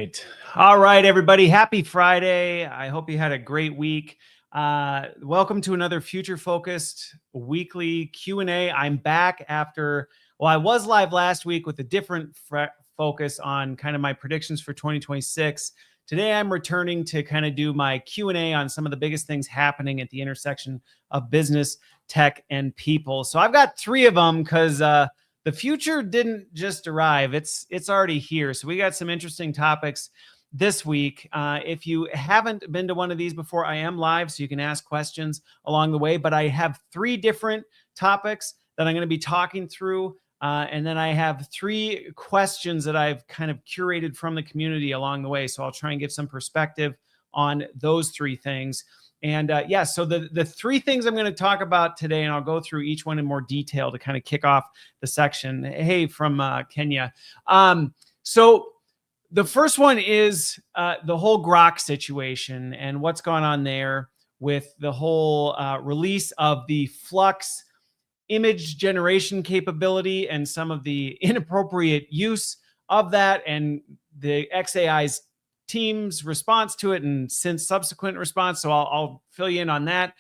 right. All right, everybody. Happy Friday. I hope you had a great week. Welcome to another Future Focused weekly Q&A. I'm back after, well, I was live last week with a different focus on kind of my predictions for 2026. Today, I'm returning to kind of do my Q&A on some of the biggest things happening at the intersection of business, tech, and people. So I've got three of them because the future didn't just arrive. It's already here. So we got some interesting topics this week. If you haven't been to one of these before, I am live, so you can ask questions along the way. But I have three different topics that I'm going to be talking through. And then I have three questions that I've kind of curated from the community along the way. So I'll try and give some perspective on those three things. And so the three things I'm going to talk about today, and I'll go through each one in more detail to kind of kick off the section. Hey, from Kenya. So the first one is the whole Grok situation and what's gone on there with the whole release of the Flux image generation capability and some of the inappropriate use of that, and the XAI's team's response to it and since subsequent response. So I'll fill you in on that.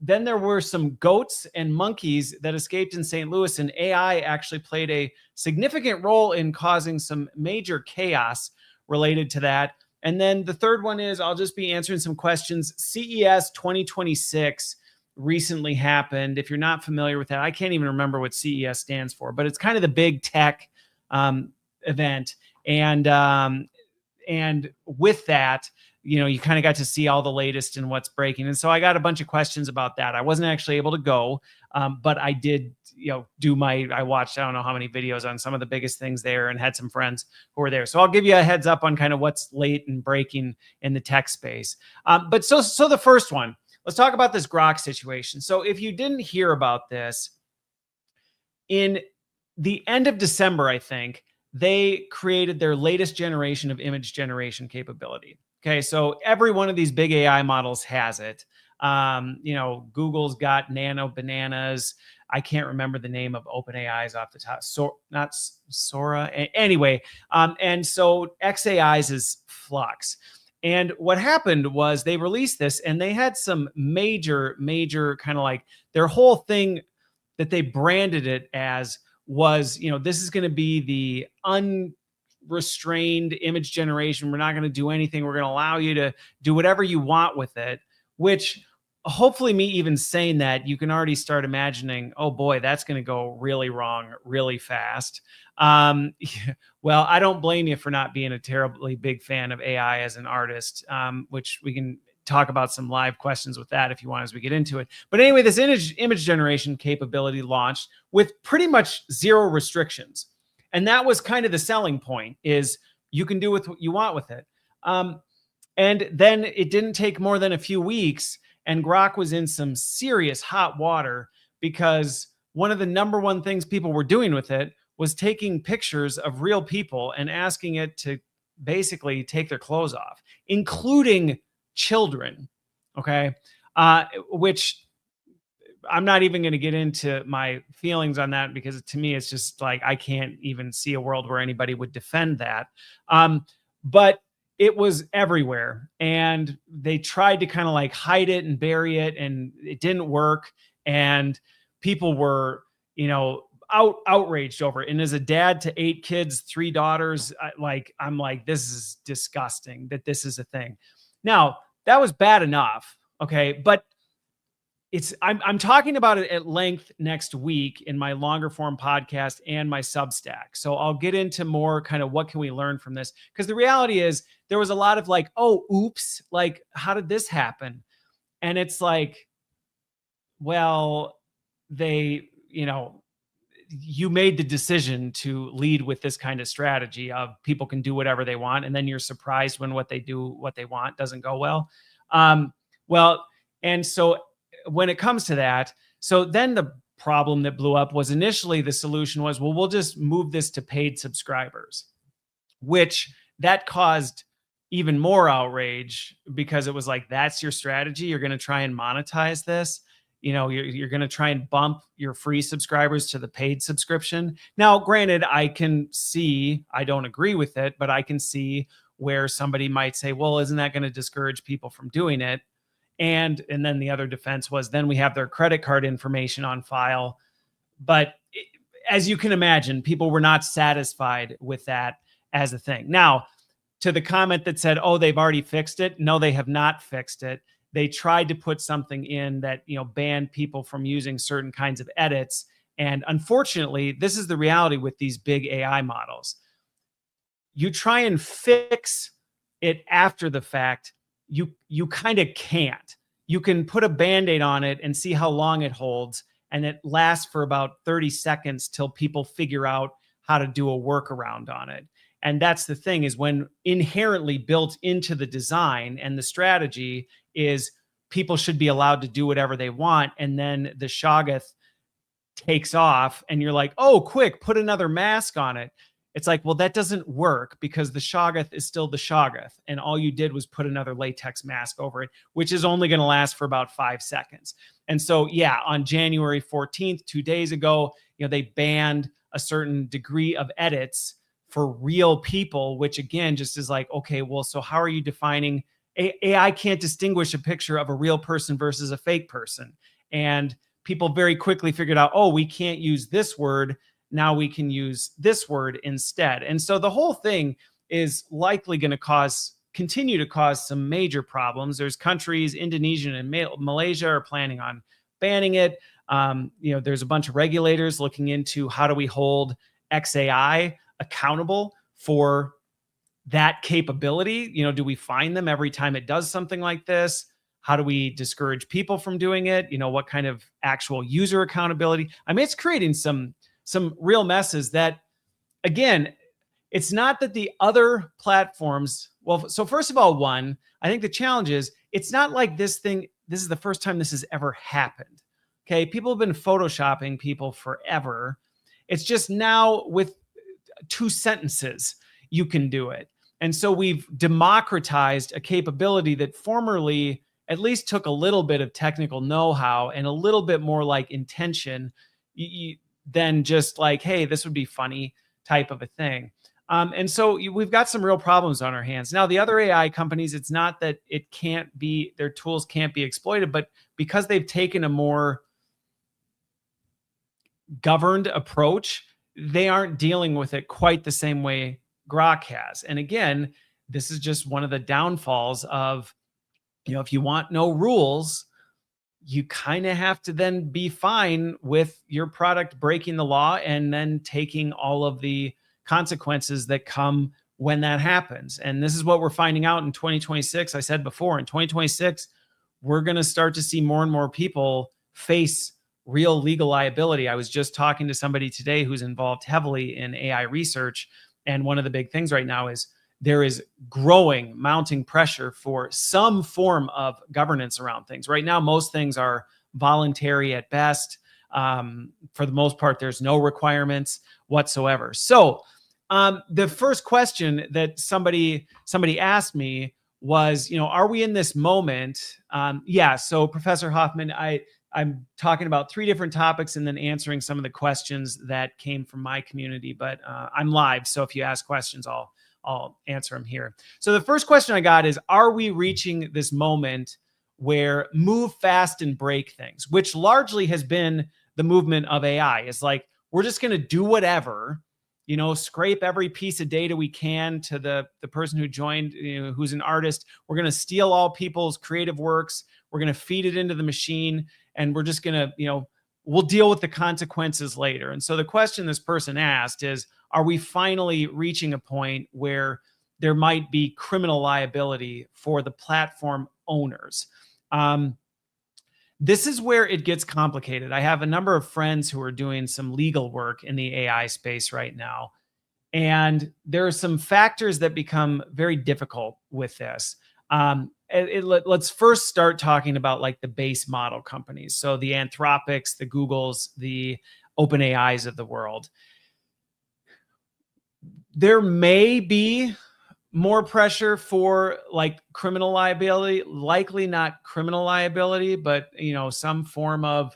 Then there were some goats and monkeys that escaped in St. Louis, and AI actually played a significant role in causing some major chaos related to that. And then the third one is I'll just be answering some questions. CES 2026 recently happened. If you're not familiar with that, I can't even remember what CES stands for, but it's kind of the big tech event. And with that, you kind of got to see all the latest and what's breaking. And so I got a bunch of questions about that. I wasn't actually able to go, but I did, I watched, I don't know how many videos on some of the biggest things there and had some friends who were there. So I'll give you a heads up on kind of what's late and breaking in the tech space. But so the first one, let's talk about this Grok situation. So if you didn't hear about this, in the end of December, I think, they created their latest generation of image generation capability. Okay, so every one of these big AI models has it. Google's got Nano Bananas. I can't remember the name of OpenAI's off the top. So not Sora. Anyway, and so XAI's is Flux. And what happened was they released this, and they had some major kind of like their whole thing that they branded it as was, this is going to be the unrestrained image generation. We're not going to do anything. We're going to allow you to do whatever you want with it, which hopefully me even saying that, you can already start imagining, oh boy, that's going to go really wrong really fast. Well, I don't blame you for not being a terribly big fan of AI as an artist, which we can talk about some live questions with that if you want as we get into it. But anyway, this image generation capability launched with pretty much zero restrictions. And that was kind of the selling point, is you can do with what you want with it. And then it didn't take more than a few weeks, and Grok was in some serious hot water because one of the number one things people were doing with it was taking pictures of real people and asking it to basically take their clothes off, including children. Okay. Which I'm not even going to get into my feelings on that, because to me, it's just like, I can't even see a world where anybody would defend that. But it was everywhere, and they tried to kind of like hide it and bury it, and it didn't work. And people were, outraged over it. And as a dad to 8 kids, 3 daughters, I'm like, this is disgusting that this is a thing. Now, that was bad enough. Okay. But I'm talking about it at length next week in my longer form podcast and my Substack. So I'll get into more kind of what can we learn from this? Because the reality is there was a lot of like, oh, oops, like, how did this happen? And it's like, well, you made the decision to lead with this kind of strategy of people can do whatever they want, and then you're surprised when what they want doesn't go well. And so when it comes to that, so then the problem that blew up was initially the solution was, well, we'll just move this to paid subscribers, which that caused even more outrage, because it was like, that's your strategy. You're going to try and monetize this. You're going to try and bump your free subscribers to the paid subscription. Now, granted, I don't agree with it, but I can see where somebody might say, well, isn't that going to discourage people from doing it? And then the other defense was, then we have their credit card information on file. But as you can imagine, people were not satisfied with that as a thing. Now, to the comment that said, oh, they've already fixed it. No, they have not fixed it. They tried to put something in that, banned people from using certain kinds of edits. And unfortunately, this is the reality with these big AI models. You try and fix it after the fact, you kind of can't. You can put a Band-Aid on it and see how long it holds, and it lasts for about 30 seconds till people figure out how to do a workaround on it. And that's the thing, is when inherently built into the design and the strategy is people should be allowed to do whatever they want. And then the Shoggoth takes off and you're like, oh, quick, put another mask on it. It's like, well, that doesn't work because the Shoggoth is still the Shoggoth. And all you did was put another latex mask over it, which is only going to last for about 5 seconds. And so, yeah, on January 14th, 2 days ago, they banned a certain degree of edits for real people, which again, just is like, okay, well, so how are you defining AI can't distinguish a picture of a real person versus a fake person. And people very quickly figured out, oh, we can't use this word. Now we can use this word instead. And so the whole thing is likely going to continue to cause some major problems. There's countries, Indonesia and Malaysia, are planning on banning it. There's a bunch of regulators looking into how do we hold XAI accountable for that capability. Do we fine them every time it does something like this? How do we discourage people from doing it? What kind of actual user accountability? I mean, it's creating some real messes that, again, it's not that the other platforms, well, so first of all, I think the challenge is it's not like this is the first time this has ever happened. Okay. People have been photoshopping people forever. It's just now with 2 sentences, you can do it. And so we've democratized a capability that formerly at least took a little bit of technical know-how and a little bit more like intention than just like, hey, this would be funny type of a thing. And so we've got some real problems on our hands. Now, the other AI companies, it's not that their tools can't be exploited, but because they've taken a more governed approach, they aren't dealing with it quite the same way Grok has. And again, this is just one of the downfalls of, if you want no rules, you kind of have to then be fine with your product breaking the law and then taking all of the consequences that come when that happens. And this is what we're finding out in 2026. I said before, in 2026, we're going to start to see more and more people face real legal liability. I was just talking to somebody today who's involved heavily in AI research. And one of the big things right now is there is mounting pressure for some form of governance around things. Right now, most things are voluntary at best. For the most part, there's no requirements whatsoever. So the first question that somebody asked me was, are we in this moment? Yeah. So Professor Hoffman, I'm talking about 3 different topics and then answering some of the questions that came from my community, but I'm live. So if you ask questions, I'll answer them here. So the first question I got is, are we reaching this moment where move fast and break things, which largely has been the movement of AI? It's like, we're just going to do whatever, scrape every piece of data we can to the person who joined, who's an artist. We're going to steal all people's creative works. We're going to feed it into the machine, and we're just going to, we'll deal with the consequences later. And so the question this person asked is, are we finally reaching a point where there might be criminal liability for the platform owners? This is where it gets complicated. I have a number of friends who are doing some legal work in the AI space right now. And there are some factors that become very difficult with this. Let's first start talking about like the base model companies. So the Anthropics, the Googles, the OpenAIs of the world. There may be more pressure for like criminal liability, likely not criminal liability, but some form of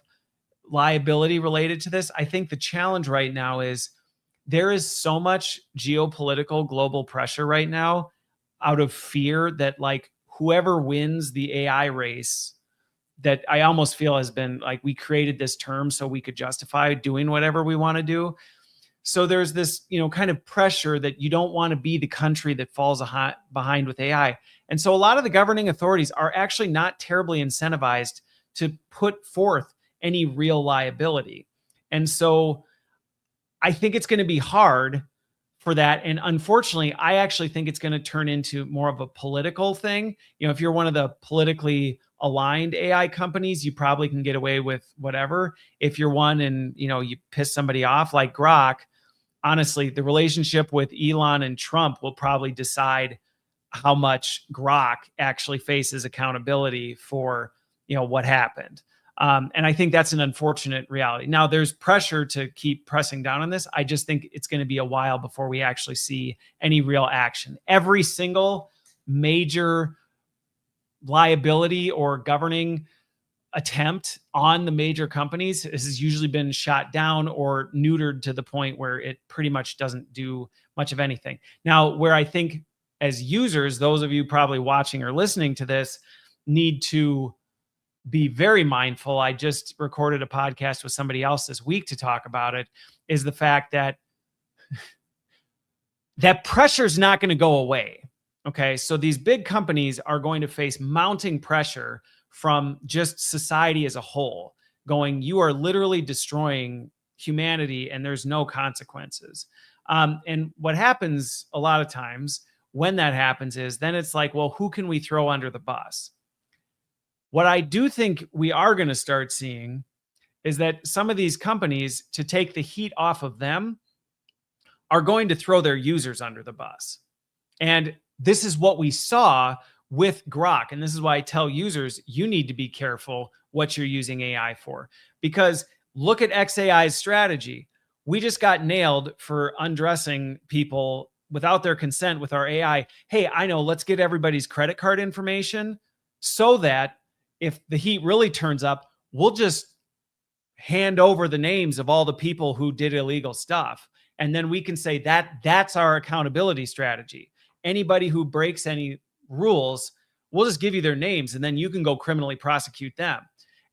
liability related to this. I think the challenge right now is there is so much geopolitical global pressure right now. out of fear that like whoever wins the AI race, that I almost feel has been like, we created this term so we could justify doing whatever we want to do. So there's this, kind of pressure that you don't want to be the country that falls behind with AI. And so a lot of the governing authorities are actually not terribly incentivized to put forth any real liability. And so I think it's going to be hard for that. And unfortunately, I actually think it's going to turn into more of a political thing. If you're one of the politically aligned AI companies, you probably can get away with whatever. If you're one and, you piss somebody off like Grok, honestly, the relationship with Elon and Trump will probably decide how much Grok actually faces accountability for, what happened. And I think that's an unfortunate reality. Now, there's pressure to keep pressing down on this. I just think it's going to be a while before we actually see any real action. Every single major liability or governing attempt on the major companies has usually been shot down or neutered to the point where it pretty much doesn't do much of anything. Now, where I think as users, those of you probably watching or listening to this, need to be very mindful. I just recorded a podcast with somebody else this week to talk about it, is the fact that that pressure is not going to go away. Okay. So these big companies are going to face mounting pressure from just society as a whole, going, you are literally destroying humanity and there's no consequences. And what happens a lot of times when that happens is then it's like, well, who can we throw under the bus? What I do think we are going to start seeing is that some of these companies, to take the heat off of them, are going to throw their users under the bus. And this is what we saw with Grok. And this is why I tell users, you need to be careful what you're using AI for. Because look at XAI's strategy. We just got nailed for undressing people without their consent with our AI. Hey, I know, let's get everybody's credit card information so that if the heat really turns up, we'll just hand over the names of all the people who did illegal stuff. And then we can say that's our accountability strategy. Anybody who breaks any rules, we'll just give you their names and then you can go criminally prosecute them.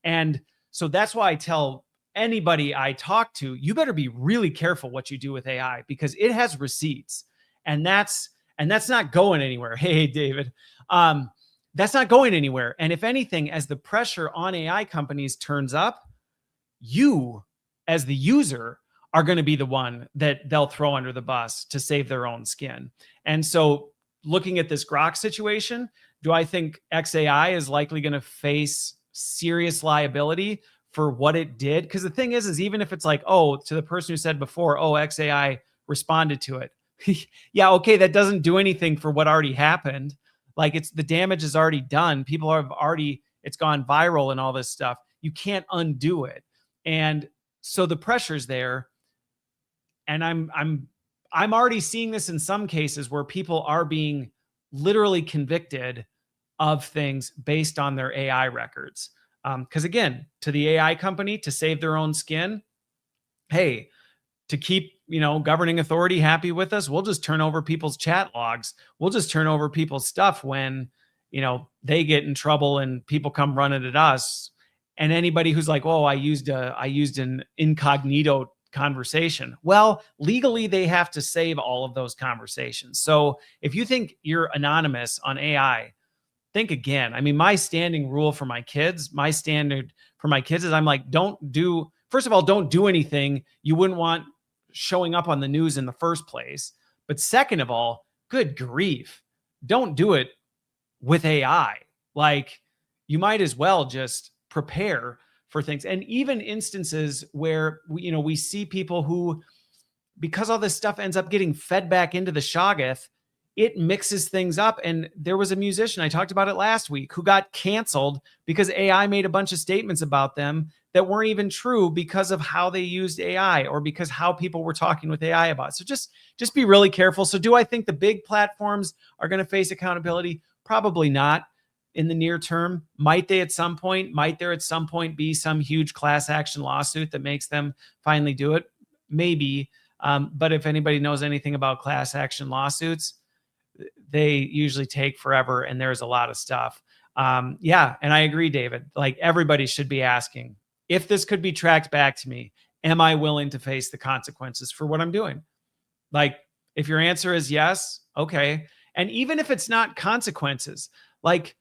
And so that's why I tell anybody I talk to, you better be really careful what you do with AI, because it has receipts, and that's not going anywhere. Hey, David, that's not going anywhere. And if anything, as the pressure on AI companies turns up, you as the user are going to be the one that they'll throw under the bus to save their own skin. And so looking at this Grok situation, do I think XAI is likely going to face serious liability for what it did? Because the thing is even if it's like, oh, to the person who said before, oh, XAI responded to it. Yeah, okay, that doesn't do anything for what already happened. Like, it's the damage is already done. People have already, it's gone viral and all this stuff. You can't undo it. And so the pressure's there. And I'm already seeing this in some cases where people are being literally convicted of things based on their AI records. Because again, to the AI company, to save their own skin, hey, to keep, governing authority happy with us, we'll just turn over people's chat logs. We'll just turn over people's stuff when, they get in trouble and people come running at us. And anybody who's like, oh, I used an incognito conversation. Well, legally, they have to save all of those conversations. So if you think you're anonymous on AI, think again. I mean, my standing rule for my kids, my standard for my kids is I'm like, first of all, don't do anything you wouldn't want showing up on the news in the first place. But second of all, good grief, don't do it with AI. Like, you might as well just prepare for things. And even instances where we see people who, because all this stuff ends up getting fed back into the Shoggoth, it mixes things up. And there was a musician, I talked about it last week, who got canceled because AI made a bunch of statements about them that weren't even true because of how they used AI or because how people were talking with AI about it. So just be really careful. So do I think the big platforms are going to face accountability? Probably not in the near term. Might they at some point? Might there at some point be some huge class action lawsuit that makes them finally do it? Maybe. But if anybody knows anything about class action lawsuits, they usually take forever, and there's a lot of stuff. Yeah, and I agree, David. Like, everybody should be asking, if this could be tracked back to me, am I willing to face the consequences for what I'm doing? Like, if your answer is yes, okay. And even if it's not consequences, like,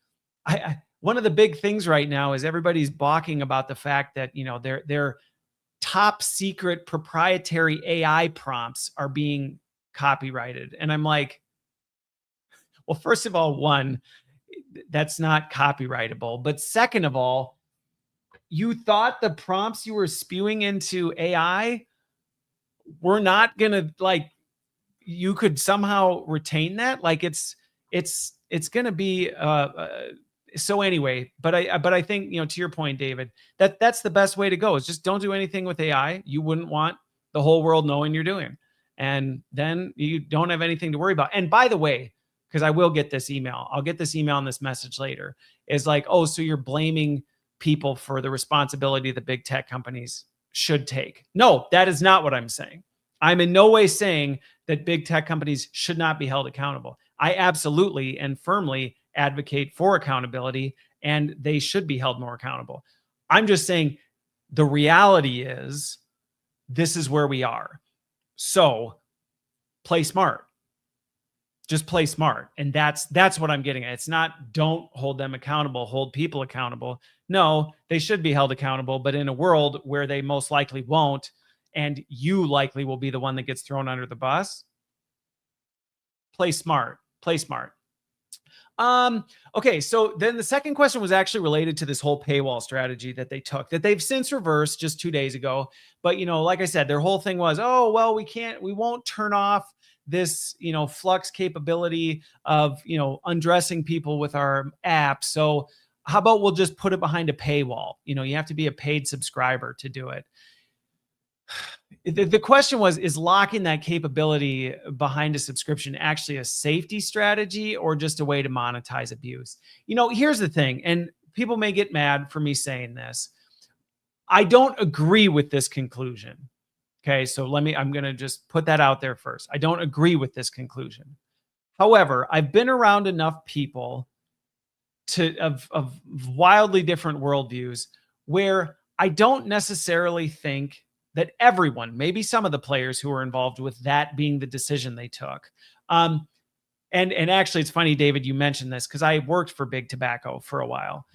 one of the big things right now is everybody's balking about the fact that, their top secret proprietary AI prompts are being copyrighted. And I'm like, well, first of all, one, that's not copyrightable. But second of all, you thought the prompts you were spewing into AI were not going to, like, you could somehow retain that? Like, it's going to be so anyway, but I think, to your point, David, that's the best way to go, is just don't do anything with AI you wouldn't want the whole world knowing you're doing. And then you don't have anything to worry about. And by the way, because I will get this email, I'll get this email and this message later, is like, oh, so you're blaming people for the responsibility the big tech companies should take. No, that is not what I'm saying. I'm in no way saying that big tech companies should not be held accountable. I absolutely and firmly advocate for accountability, and they should be held more accountable. I'm just saying the reality is this is where we are. So play smart. Just play smart. And that's what I'm getting at. It's not don't hold them accountable, hold people accountable. No, they should be held accountable, but in a world where they most likely won't, and you likely will be the one that gets thrown under the bus, play smart. Play smart. Okay, so then the second question was actually related to this whole paywall strategy that they took, that they've since reversed just 2 days ago. But, like I said, their whole thing was, oh, well, we won't turn off this, flux capability of, undressing people with our app. So how about we'll just put it behind a paywall? You have to be a paid subscriber to do it. The question was, is locking that capability behind a subscription actually a safety strategy or just a way to monetize abuse? Here's the thing, and people may get mad for me saying this. I don't agree with this conclusion. Okay, so I'm going to just put that out there first. I don't agree with this conclusion. However, I've been around enough people of wildly different worldviews where I don't necessarily think that everyone, maybe some of the players who were involved with that being the decision they took. And actually, it's funny, David, you mentioned this because I worked for Big Tobacco for a while.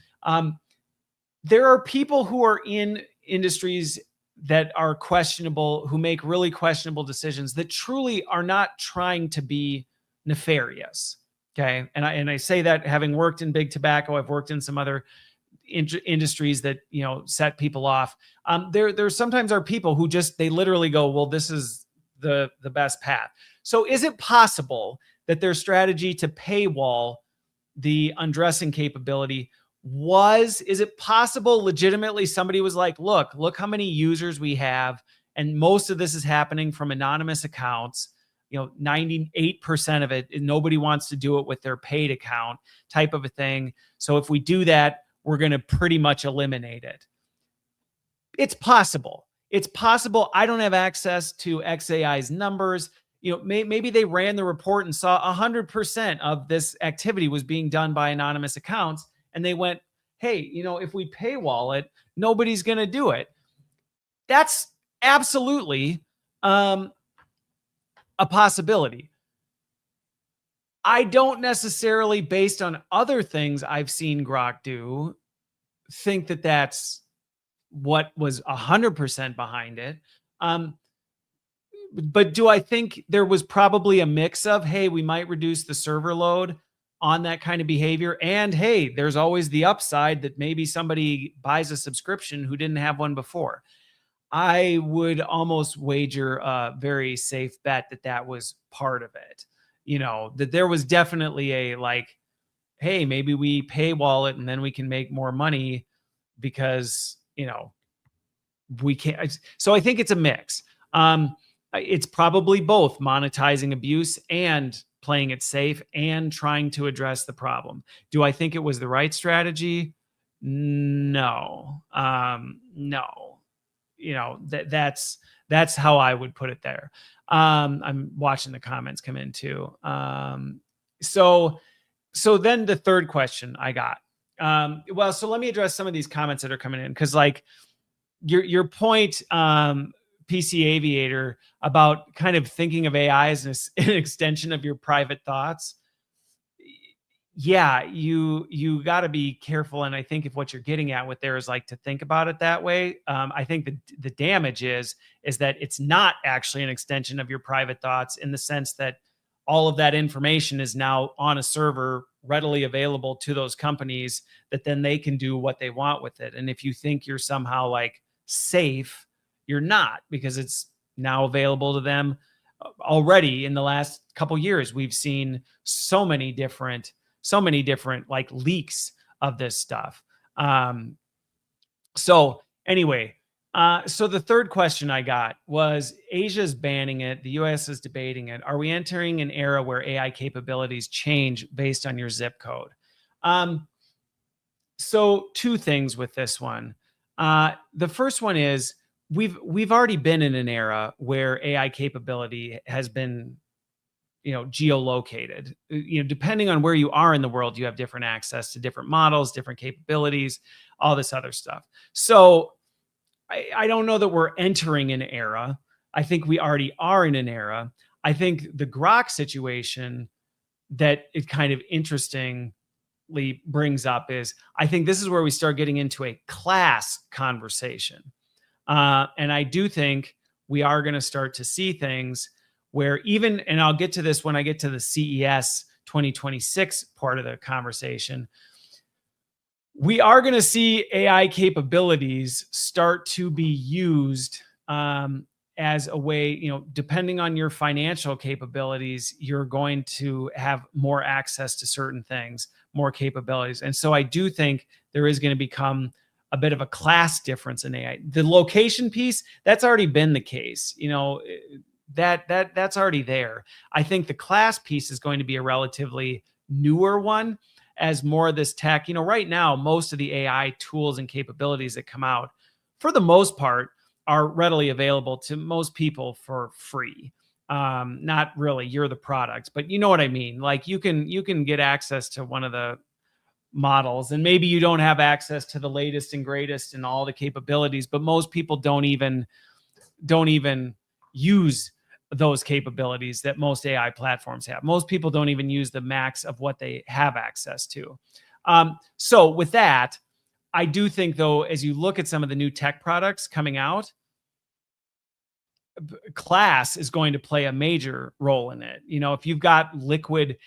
There are people who are in industries that are questionable, who make really questionable decisions that truly are not trying to be nefarious. Okay. And I say that having worked in Big Tobacco, I've worked in some other industries that, set people off. There sometimes are people who they literally go, well, this is the best path. So is it possible that their strategy to paywall the undressing capability is it possible legitimately somebody was like, look how many users we have, and most of this is happening from anonymous accounts, 98% of it, nobody wants to do it with their paid account type of a thing. So if we do that, we're going to pretty much eliminate it. It's possible. It's possible. I don't have access to XAI's numbers. Maybe they ran the report and saw 100% of this activity was being done by anonymous accounts. And they went, hey, if we paywall it, nobody's going to do it. That's absolutely a possibility. I don't necessarily, based on other things I've seen Grok do, think that that's what was 100% behind it. But do I think there was probably a mix of, hey, we might reduce the server load on that kind of behavior, and hey, there's always the upside that maybe somebody buys a subscription who didn't have one before. I would almost wager a very safe bet that was part of it. That there was definitely a like, hey, maybe we paywall it and then we can make more money because, we can't. So I think it's a mix. It's probably both monetizing abuse and playing it safe and trying to address the problem. Do I think it was the right strategy? No. No. That's how I would put it there. I'm watching the comments come in too. So then the third question I got. Well, so let me address some of these comments that are coming in, because like your point, PC Aviator, about kind of thinking of AI as an extension of your private thoughts. Yeah, you got to be careful, and I think if what you're getting at with there is like to think about it that way, I think the damage is that it's not actually an extension of your private thoughts, in the sense that all of that information is now on a server readily available to those companies, that then they can do what they want with it. And if you think you're somehow like safe, you're not, because it's now available to them. Already in the last couple years, we've seen so many different like leaks of this stuff. So anyway, so the third question I got was, Asia's banning it, the US is debating it. Are we entering an era where AI capabilities change based on your zip code? So two things with this one. The first one is, we've already been in an era where AI capability has been, geolocated. Depending on where you are in the world, you have different access to different models, different capabilities, all this other stuff. So I don't know that we're entering an era. I think we already are in an era. I think the Grok situation that it kind of interestingly brings up is, I think this is where we start getting into a class conversation. And I do think we are going to start to see things where even, and I'll get to this when I get to the CES 2026 part of the conversation, we are going to see AI capabilities start to be used as a way, depending on your financial capabilities, you're going to have more access to certain things, more capabilities. And so I do think there is going to become a bit of a class difference in AI. The location piece, that's already been the case. That's already there. I think the class piece is going to be a relatively newer one, as more of this tech, right now, most of the AI tools and capabilities that come out, for the most part, are readily available to most people for free. Not really, you're the product, but you know what I mean? Like you can get access to one of the models, and maybe you don't have access to the latest and greatest and all the capabilities, but most people don't even use those capabilities that most AI platforms have. Most people don't even use the max of what they have access to. So with that, I do think, though, as you look at some of the new tech products coming out, class is going to play a major role in it. If you've got liquidity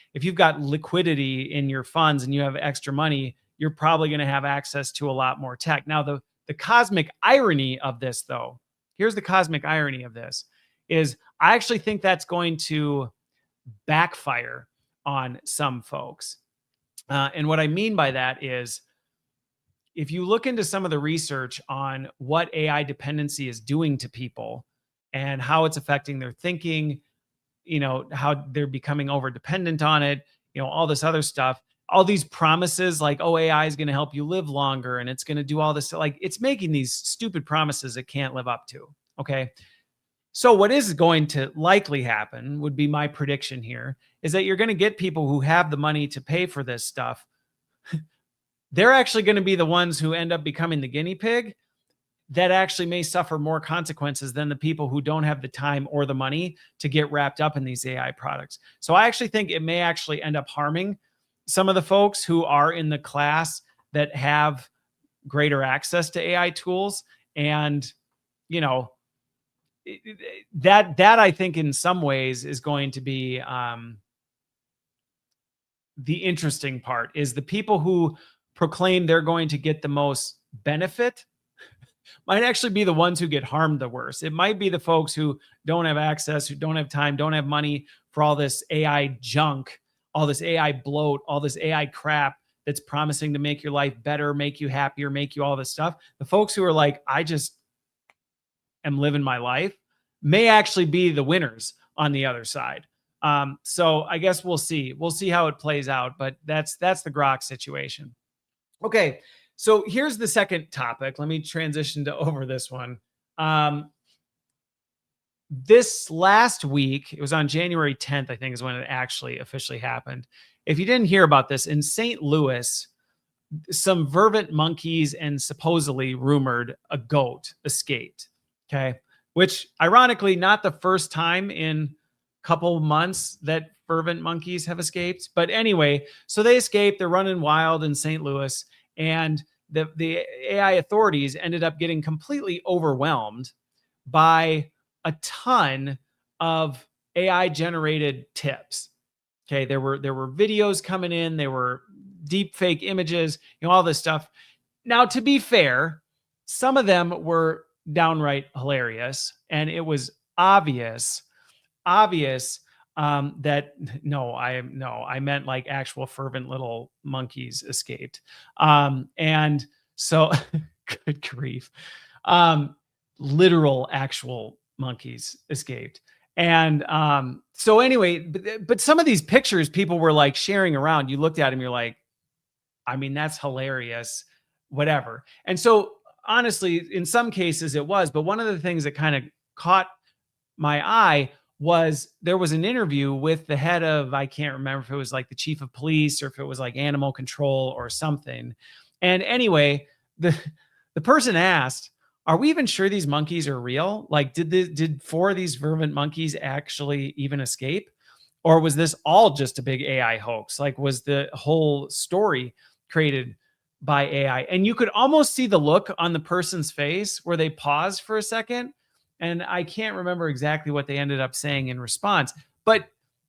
in your funds and you have extra money, you're probably going to have access to a lot more tech. Now, the cosmic irony of this, though, here's the cosmic irony of this, is I actually think that's going to backfire on some folks. And what I mean by that is, if you look into some of the research on what AI dependency is doing to people and how it's affecting their thinking, how they're becoming over dependent on it, all this other stuff, all these promises like, oh, AI is going to help you live longer and it's going to do all this, like it's making these stupid promises it can't live up to. Okay. So what is going to likely happen, would be my prediction here, is that you're going to get people who have the money to pay for this stuff. They're actually going to be the ones who end up becoming the guinea pig that actually may suffer more consequences than the people who don't have the time or the money to get wrapped up in these AI products. So I actually think it may actually end up harming some of the folks who are in the class that have greater access to AI tools. And, that I think in some ways is going to be the interesting part, is the people who proclaim they're going to get the most benefit might actually be the ones who get harmed the worst. It might be the folks who don't have access, who don't have time, don't have money for all this AI junk, all this AI bloat, all this AI crap that's promising to make your life better, make you happier, make you all this stuff. The folks who are like, I just am living my life, may actually be the winners on the other side. So I guess we'll see. We'll see how it plays out, but that's the Grok situation. Okay, so here's the second topic. Let me transition to over this one. this last week, it was on January 10th, I think is when it actually officially happened. If you didn't hear about this, in St. Louis, some vervet monkeys and supposedly rumored a goat escaped. Okay. Which ironically, not the first time in a couple months that vervet monkeys have escaped. But anyway, so they escaped. They're running wild in St. Louis. And the AI authorities ended up getting completely overwhelmed by a ton of AI generated tips. Okay, there were videos coming in, there were deep fake images, all this stuff. Now, to be fair, some of them were downright hilarious, and it was obvious that I meant like actual fervent little monkeys escaped. And so, good grief, literal actual monkeys escaped. And so anyway, but some of these pictures people were like sharing around, you looked at them, you're like, I mean, that's hilarious, whatever. And so honestly, in some cases it was, but one of the things that kind of caught my eye was there was an interview with the head of, I can't remember if it was like the chief of police or if it was like animal control or something. And anyway, the person asked, are we even sure these monkeys are real? Like, did 4 of these vervet monkeys actually even escape? Or was this all just a big AI hoax? Like, was the whole story created by AI? And you could almost see the look on the person's face where they paused for a second. And I can't remember exactly what they ended up saying in response, but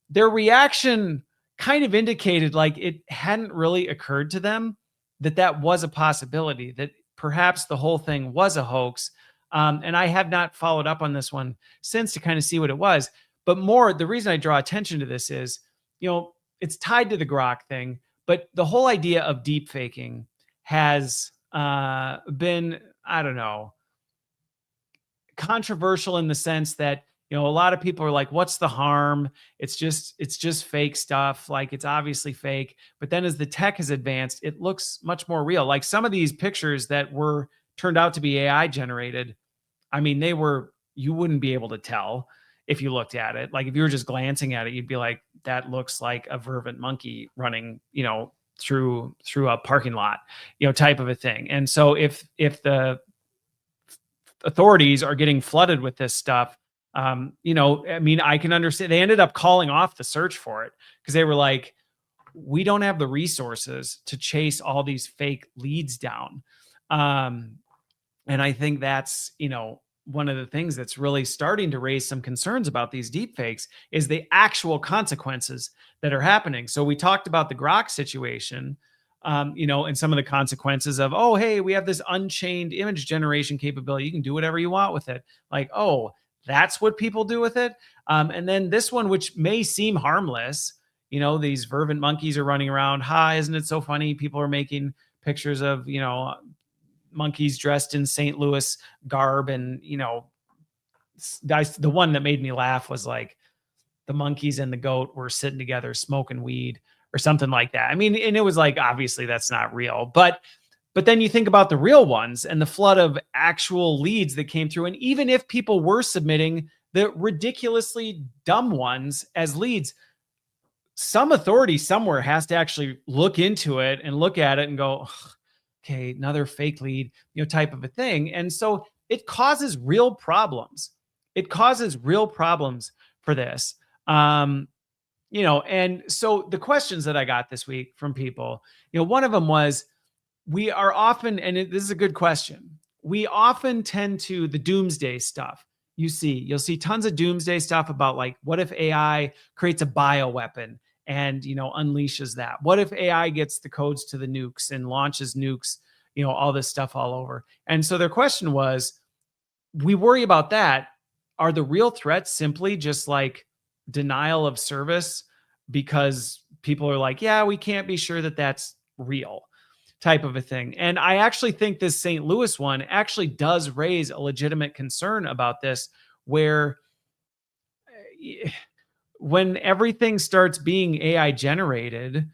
their reaction kind of indicated like it hadn't really occurred to them that that was a possibility, that perhaps the whole thing was a hoax. And I have not followed up on this one since to kind of see what it was. But more, the reason I draw attention to this is, it's tied to the Grok thing, but the whole idea of deep faking has been, I don't know, controversial in the sense that, a lot of people are like, what's the harm? It's just fake stuff. Like, it's obviously fake. But then as the tech has advanced, it looks much more real. Like some of these pictures that were turned out to be AI generated, I mean, you wouldn't be able to tell if you looked at it. Like if you were just glancing at it, you'd be like, that looks like a vervet monkey running, through a parking lot, type of a thing. And so if the authorities are getting flooded with this stuff, I mean, I can understand. They ended up calling off the search for it because they were like, we don't have the resources to chase all these fake leads down. And I think that's, one of the things that's really starting to raise some concerns about these deepfakes is the actual consequences that are happening. So we talked about the Grok situation, and some of the consequences of, oh, hey, we have this unchained image generation capability. You can do whatever you want with it. Like, oh, that's what people do with it. And then this one, which may seem harmless, these vervet monkeys are running around. Hi, isn't it so funny? People are making pictures of, monkeys dressed in St. Louis garb. And, the one that made me laugh was like the monkeys and the goat were sitting together smoking weed or something like that. I mean, and it was like, obviously that's not real, but then you think about the real ones and the flood of actual leads that came through. And even if people were submitting the ridiculously dumb ones as leads, some authority somewhere has to actually look into it and look at it and go, okay, another fake lead, type of a thing. And so it causes real problems. It causes real problems for this. And so the questions that I got this week from people, one of them was, we are often, and this is a good question, we often tend to the doomsday stuff. You'll see tons of doomsday stuff about like, what if AI creates a bioweapon and, unleashes that? What if AI gets the codes to the nukes and launches nukes, all this stuff all over? And so their question was, we worry about that. Are the real threats simply just like denial of service because people are like, yeah, we can't be sure that that's real, type of a thing? And I actually think this St. Louis one actually does raise a legitimate concern about this, where when everything starts being AI generated,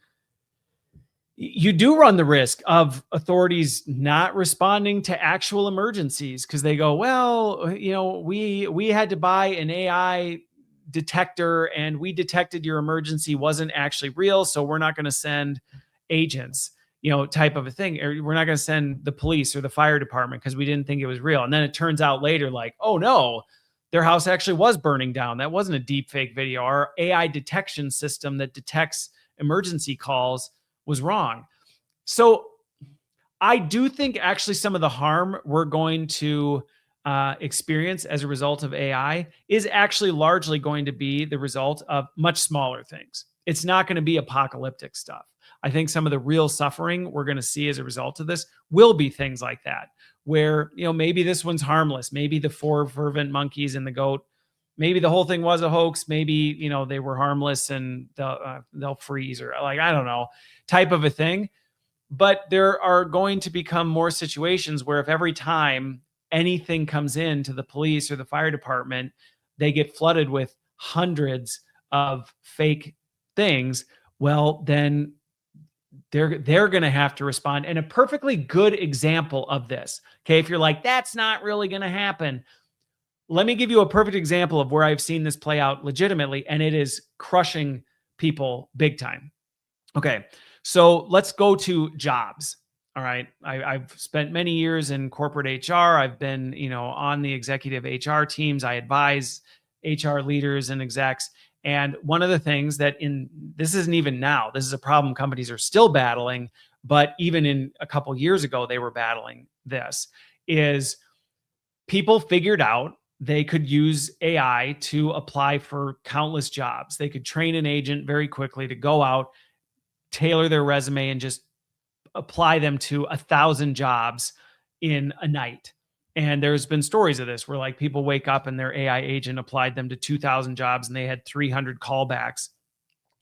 you do run the risk of authorities not responding to actual emergencies because they go, well, we had to buy an AI detector and we detected your emergency wasn't actually real, so we're not going to send agents, type of a thing, or we're not going to send the police or the fire department because we didn't think it was real. And then it turns out later, like, oh no, their house actually was burning down. That wasn't a deep fake video. Our AI detection system that detects emergency calls was wrong. So I do think actually some of the harm we're going to experience as a result of AI is actually largely going to be the result of much smaller things. It's not going to be apocalyptic stuff. I think some of the real suffering we're going to see as a result of this will be things like that, where, maybe this one's harmless. Maybe the 4 fervent monkeys and the goat, maybe the whole thing was a hoax. Maybe, they were harmless and they'll freeze, or like, I don't know, type of a thing. But there are going to become more situations where if every time anything comes in to the police or the fire department, they get flooded with hundreds of fake things, well, then they're going to have to respond. And a perfectly good example of this, okay, if you're like, that's not really going to happen, let me give you a perfect example of where I've seen this play out legitimately, and it is crushing people big time. Okay, so let's go to jobs. All right, I've spent many years in corporate HR. I've been, on the executive HR teams. I advise HR leaders and execs. And one of the things that this isn't even now, this is a problem companies are still battling, but even in a couple years ago, they were battling this, is people figured out they could use AI to apply for countless jobs. They could train an agent very quickly to go out, tailor their resume, and just apply them to 1,000 jobs in a night. And there's been stories of this where like people wake up and their AI agent applied them to 2,000 jobs and they had 300 callbacks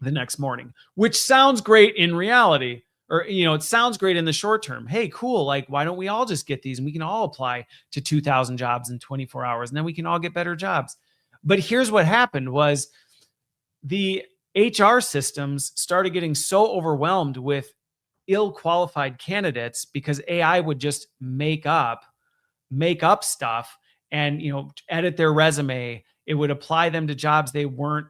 the next morning, which sounds great in reality, or, it sounds great in the short term. Hey, cool. Like, why don't we all just get these and we can all apply to 2,000 jobs in 24 hours and then we can all get better jobs. But here's what happened was the HR systems started getting so overwhelmed with ill-qualified candidates because AI would just make up stuff and, edit their resume. It would apply them to jobs they weren't,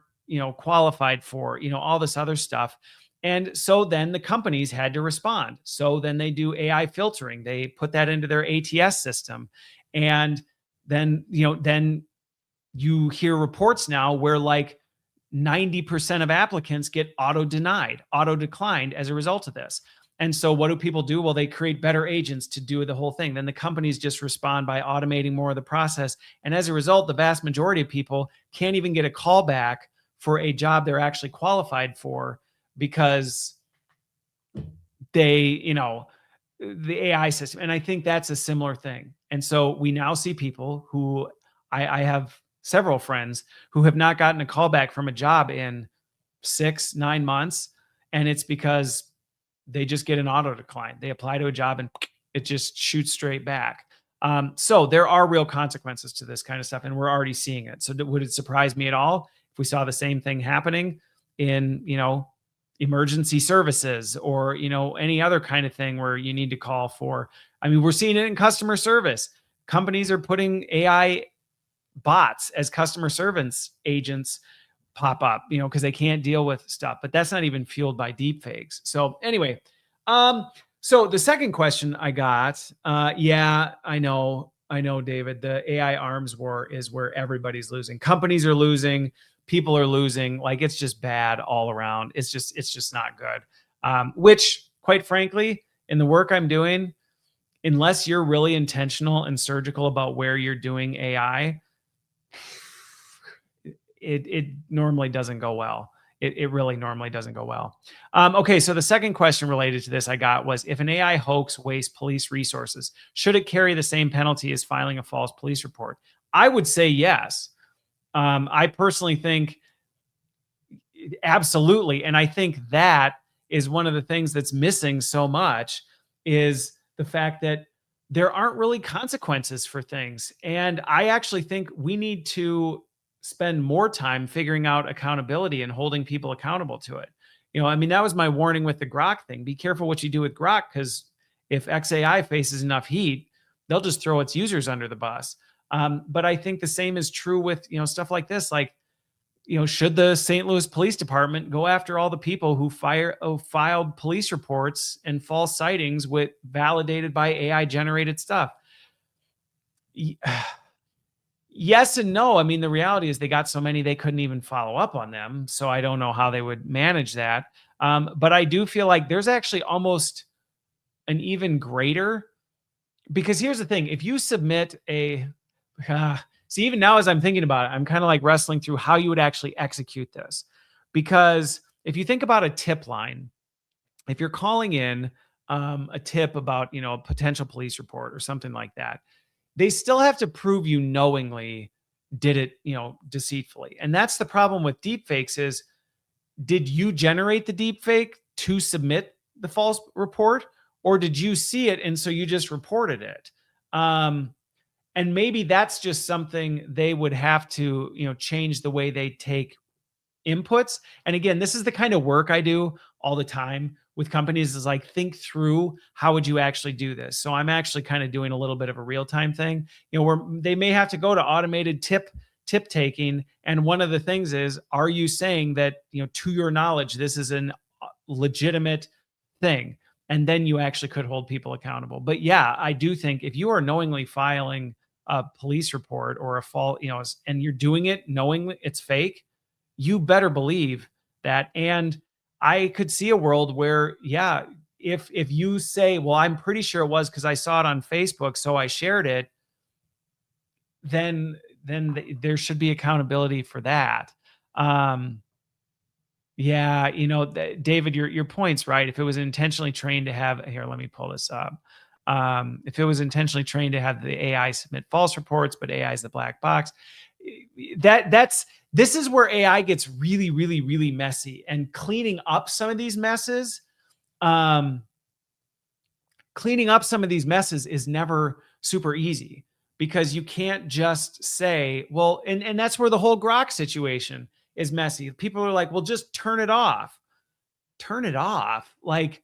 qualified for, all this other stuff. And so then the companies had to respond. So then they do AI filtering. They put that into their ATS system. And then, then you hear reports now where like 90% of applicants get auto declined as a result of this. And so what do people do? Well, they create better agents to do the whole thing. Then the companies just respond by automating more of the process. And as a result, the vast majority of people can't even get a call back for a job they're actually qualified for because they, the AI system. And I think that's a similar thing. And so we now see people who I have several friends who have not gotten a call back from a job in 6-9 months. And it's because they just get an auto decline. They apply to a job and it just shoots straight back. So there are real consequences to this kind of stuff, and we're already seeing it. So would it surprise me at all if we saw the same thing happening in, emergency services or, any other kind of thing where you need to call for? I mean, we're seeing it in customer service. Companies are putting AI bots as customer service agents pop up, because they can't deal with stuff, but that's not even fueled by deepfakes. So anyway, so the second question I got, yeah, I know, David, the AI arms war is where everybody's losing. Companies are losing, people are losing. Like, it's just bad all around. It's just not good. Which, quite frankly, in the work I'm doing, unless you're really intentional and surgical about where you're doing AI, it normally doesn't go well. It really normally doesn't go well. Okay, so the second question related to this I got was, if an AI hoax wastes police resources, should it carry the same penalty as filing a false police report? I would say yes. I personally think absolutely. And I think that is one of the things that's missing so much, is the fact that there aren't really consequences for things. And I actually think we need to spend more time figuring out accountability and holding people accountable to it. I mean, that was my warning with the Grok thing. Be careful what you do with Grok, because if XAI faces enough heat, they'll just throw its users under the bus. But I think the same is true with, stuff like this. Like, should the St. Louis Police Department go after all the people who filed police reports and false sightings with validated by AI generated stuff? Yes and no. I mean, the reality is they got so many they couldn't even follow up on them. So I don't know how they would manage that. But I do feel like there's actually almost an even greater, because here's the thing: if you submit see, even now as I'm thinking about it, I'm kind of like wrestling through how you would actually execute this. Because if you think about a tip line, if you're calling in a tip about, a potential police report or something like that, they still have to prove you knowingly did it, deceitfully. And that's the problem with deepfakes is, did you generate the deepfake to submit the false report, or did you see it and so you just reported it? And maybe that's just something they would have to, change the way they take inputs. And again, this is the kind of work I do all the time with companies, is like, think through how would you actually do this. So I'm actually kind of doing a little bit of a real-time thing, where they may have to go to automated tip taking. And one of the things is, are you saying that, to your knowledge, this is a legitimate thing? And then you actually could hold people accountable. But yeah, I do think if you are knowingly filing a police report or a fault, and you're doing it knowing it's fake, you better believe that. And I could see a world where, yeah, if you say, well, I'm pretty sure it was because I saw it on Facebook, so I shared it, then there should be accountability for that. Yeah, David, your point's right. If it was intentionally trained to have, here, let me pull this up. If it was intentionally trained to have the AI submit false reports, but AI is the black box, this is where AI gets really, really, really messy. And cleaning up some of these messes is never super easy, because you can't just say, well, and that's where the whole Grok situation is messy. People are like, well, just turn it off. Turn it off? Like,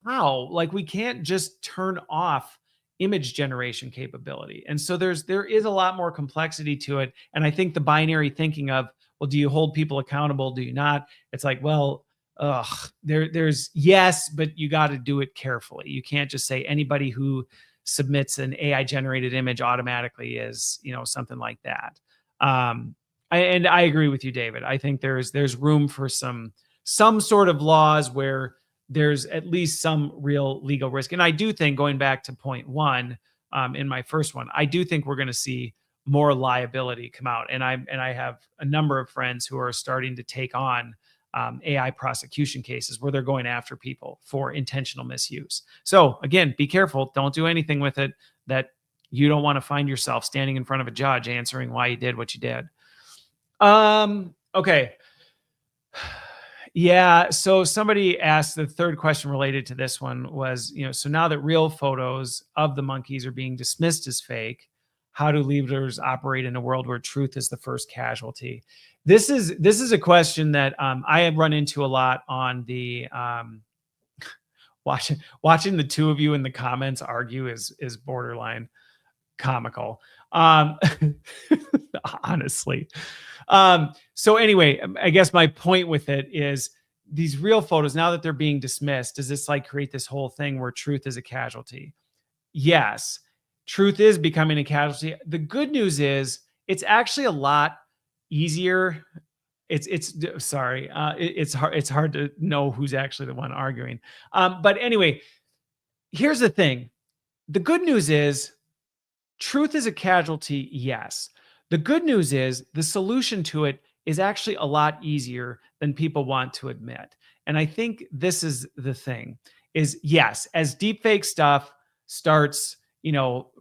how? Like, we can't just turn off image generation capability. And so there is a lot more complexity to it. And I think the binary thinking of, well, do you hold people accountable? Do you not? It's like, well, there's yes, but you got to do it carefully. You can't just say anybody who submits an AI generated image automatically is, something like that. And I agree with you, David. I think there's room for some sort of laws where there's at least some real legal risk. And I do think, going back to point one, in my first one, I do think we're going to see more liability come out. And I have a number of friends who are starting to take on AI prosecution cases where they're going after people for intentional misuse. So again, be careful. Don't do anything with it that you don't want to find yourself standing in front of a judge answering why you did what you did. Okay. Yeah. So somebody asked, the third question related to this one was, so now that real photos of the monkeys are being dismissed as fake, how do leaders operate in a world where truth is the first casualty? This is a question that I have run into a lot on the watching the two of you in the comments argue is borderline comical. Honestly. So anyway, I guess my point with it is, these real photos, now that they're being dismissed, does this like create this whole thing where truth is a casualty? Yes, truth is becoming a casualty. The good news is it's actually a lot easier. It's hard to know who's actually the one arguing. But anyway, here's the thing. The good news is truth is a casualty. Yes. The good news is the solution to it is actually a lot easier than people want to admit. And I think this is the thing is, yes, as deepfake stuff starts,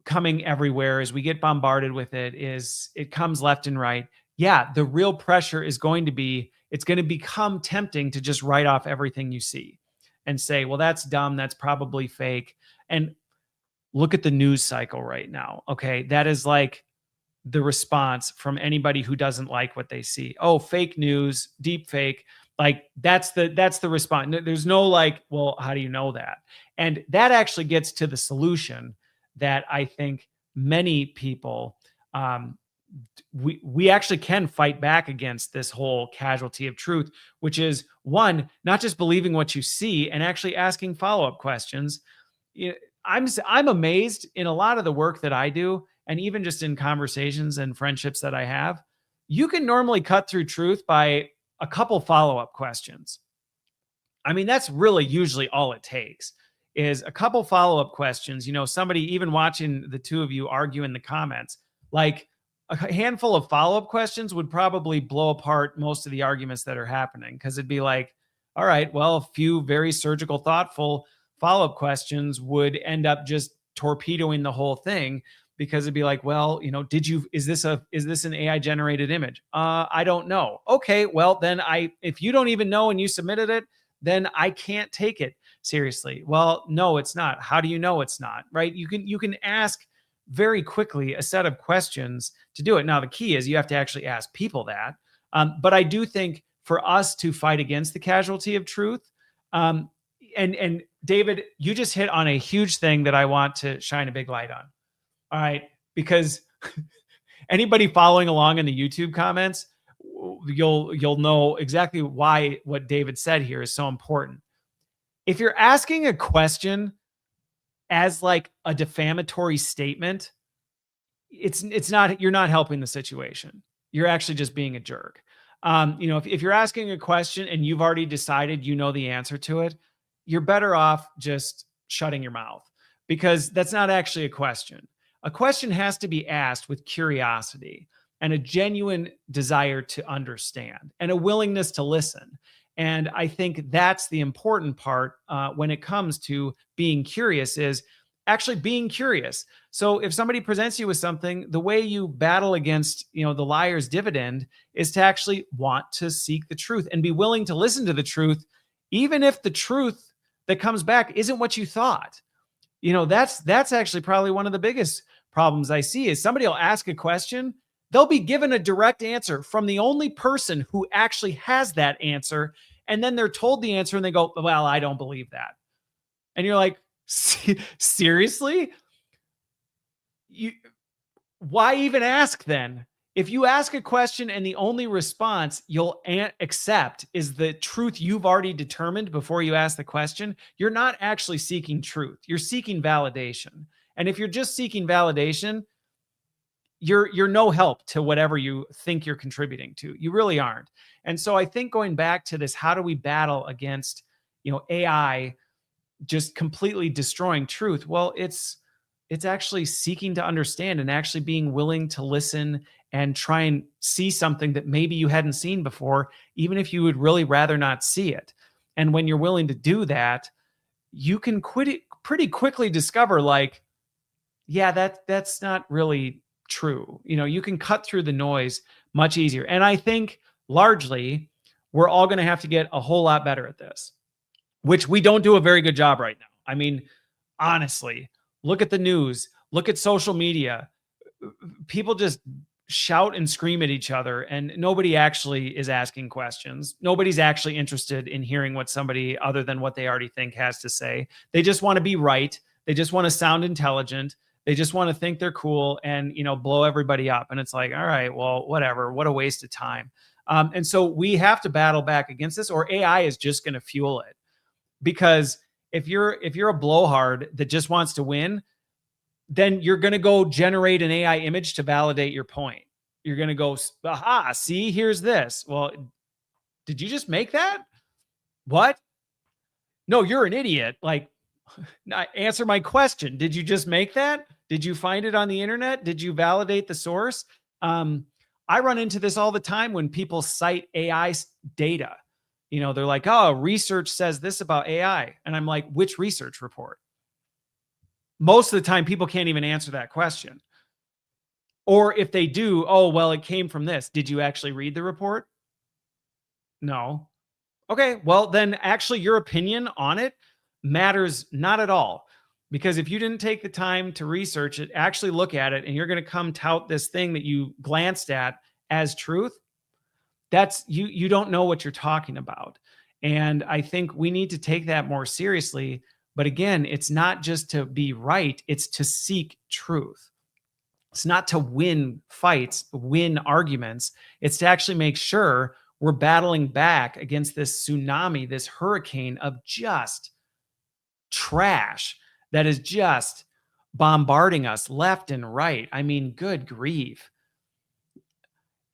coming everywhere, as we get bombarded with it, it comes left and right. Yeah, the real pressure is going to be, it's going to become tempting to just write off everything you see and say, well, that's dumb. That's probably fake. And look at the news cycle right now. Okay. That is like the response from anybody who doesn't like what they see. Oh, fake news, deep fake. Like that's the response. There's no like, well, how do you know that? And that actually gets to the solution that I think many people, we actually can fight back against this whole casualty of truth, which is one, not just believing what you see and actually asking follow-up questions. I'm amazed in a lot of the work that I do, and even just in conversations and friendships that I have, you can normally cut through truth by a couple follow-up questions. I mean, that's really usually all it takes is a couple follow-up questions. Somebody even watching the two of you argue in the comments, like a handful of follow-up questions would probably blow apart most of the arguments that are happening, because it'd be like, all right, well, a few very surgical, thoughtful follow-up questions would end up just torpedoing the whole thing, because it'd be like, well, is this an AI generated image? I don't know. Okay, well then if you don't even know and you submitted it, then I can't take it seriously. Well, no, it's not. How do you know it's not? Right? You can ask very quickly a set of questions to do it. Now, the key is you have to actually ask people that. But I do think for us to fight against the casualty of truth, and David, you just hit on a huge thing that I want to shine a big light on. All right, because anybody following along in the YouTube comments, you'll know exactly why what David said here is so important. If you're asking a question as like a defamatory statement, it's not, you're not helping the situation. You're actually just being a jerk. If you're asking a question and you've already decided you know the answer to it, you're better off just shutting your mouth, because that's not actually a question. A question has to be asked with curiosity and a genuine desire to understand and a willingness to listen. And I think that's the important part when it comes to being curious, is actually being curious. So if somebody presents you with something, the way you battle against, the liar's dividend is to actually want to seek the truth and be willing to listen to the truth, even if the truth that comes back isn't what you thought. That's actually probably one of the biggest problems I see, is somebody will ask a question, they'll be given a direct answer from the only person who actually has that answer, and then they're told the answer and they go, well, I don't believe that. And you're like, seriously? Why even ask then? If you ask a question and the only response you'll accept is the truth you've already determined before you ask the question, you're not actually seeking truth. You're seeking validation. And if you're just seeking validation, you're no help to whatever you think you're contributing to. You really aren't. And so I think going back to this, how do we battle against, AI just completely destroying truth? Well, it's actually seeking to understand and actually being willing to listen and try and see something that maybe you hadn't seen before, even if you would really rather not see it. And when you're willing to do that, you can pretty quickly discover, like, yeah, that's not really true. You can cut through the noise much easier. And I think largely we're all going to have to get a whole lot better at this, which we don't do a very good job right now. I mean, honestly, look at the news, look at social media. People just shout and scream at each other, and nobody actually is asking questions. Nobody's actually interested in hearing what somebody other than what they already think has to say. They just want to be right. They just want to sound intelligent. They just want to think they're cool and, blow everybody up. And it's like, all right, well, whatever. What a waste of time. And so we have to battle back against this, or AI is just going to fuel it. Because if you're a blowhard that just wants to win, then you're going to go generate an AI image to validate your point. You're going to go, aha, see, here's this. Well, did you just make that? What? No, you're an idiot. Like, answer my question. Did you just make that? Did you find it on the internet? Did you validate the source? I run into this all the time when people cite AI data. They're like, oh, research says this about AI. And I'm like, which research report? Most of the time, people can't even answer that question. Or if they do, oh, well, it came from this. Did you actually read the report? No. Okay, well, then actually your opinion on it matters not at all. Because if you didn't take the time to research it, actually look at it, and you're going to come tout this thing that you glanced at as truth, that's you don't know what you're talking about. And I think we need to take that more seriously. But again, it's not just to be right, it's to seek truth. It's not to win fights, win arguments. It's to actually make sure we're battling back against this tsunami, this hurricane of just trash that is just bombarding us left and right. I mean, good grief.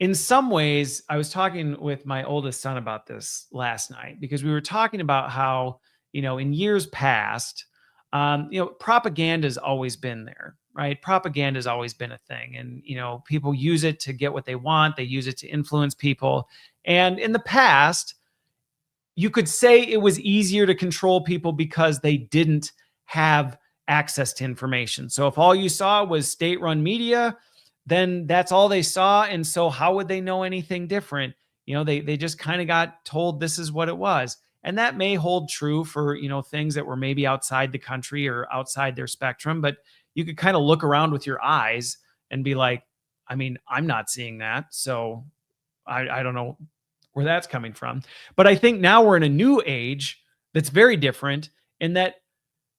In some ways, I was talking with my oldest son about this last night because we were talking about how, in years past, propaganda has always been there, right? Propaganda has always been a thing. And, people use it to get what they want. They use it to influence people. And in the past, you could say it was easier to control people because they didn't have access to information. So if all you saw was state-run media, then that's all they saw. And so how would they know anything different? They just kind of got told this is what it was. And that may hold true for, things that were maybe outside the country or outside their spectrum, but you could kind of look around with your eyes and be like, I mean, I'm not seeing that. So I don't know where that's coming from. But I think now we're in a new age that's very different in that,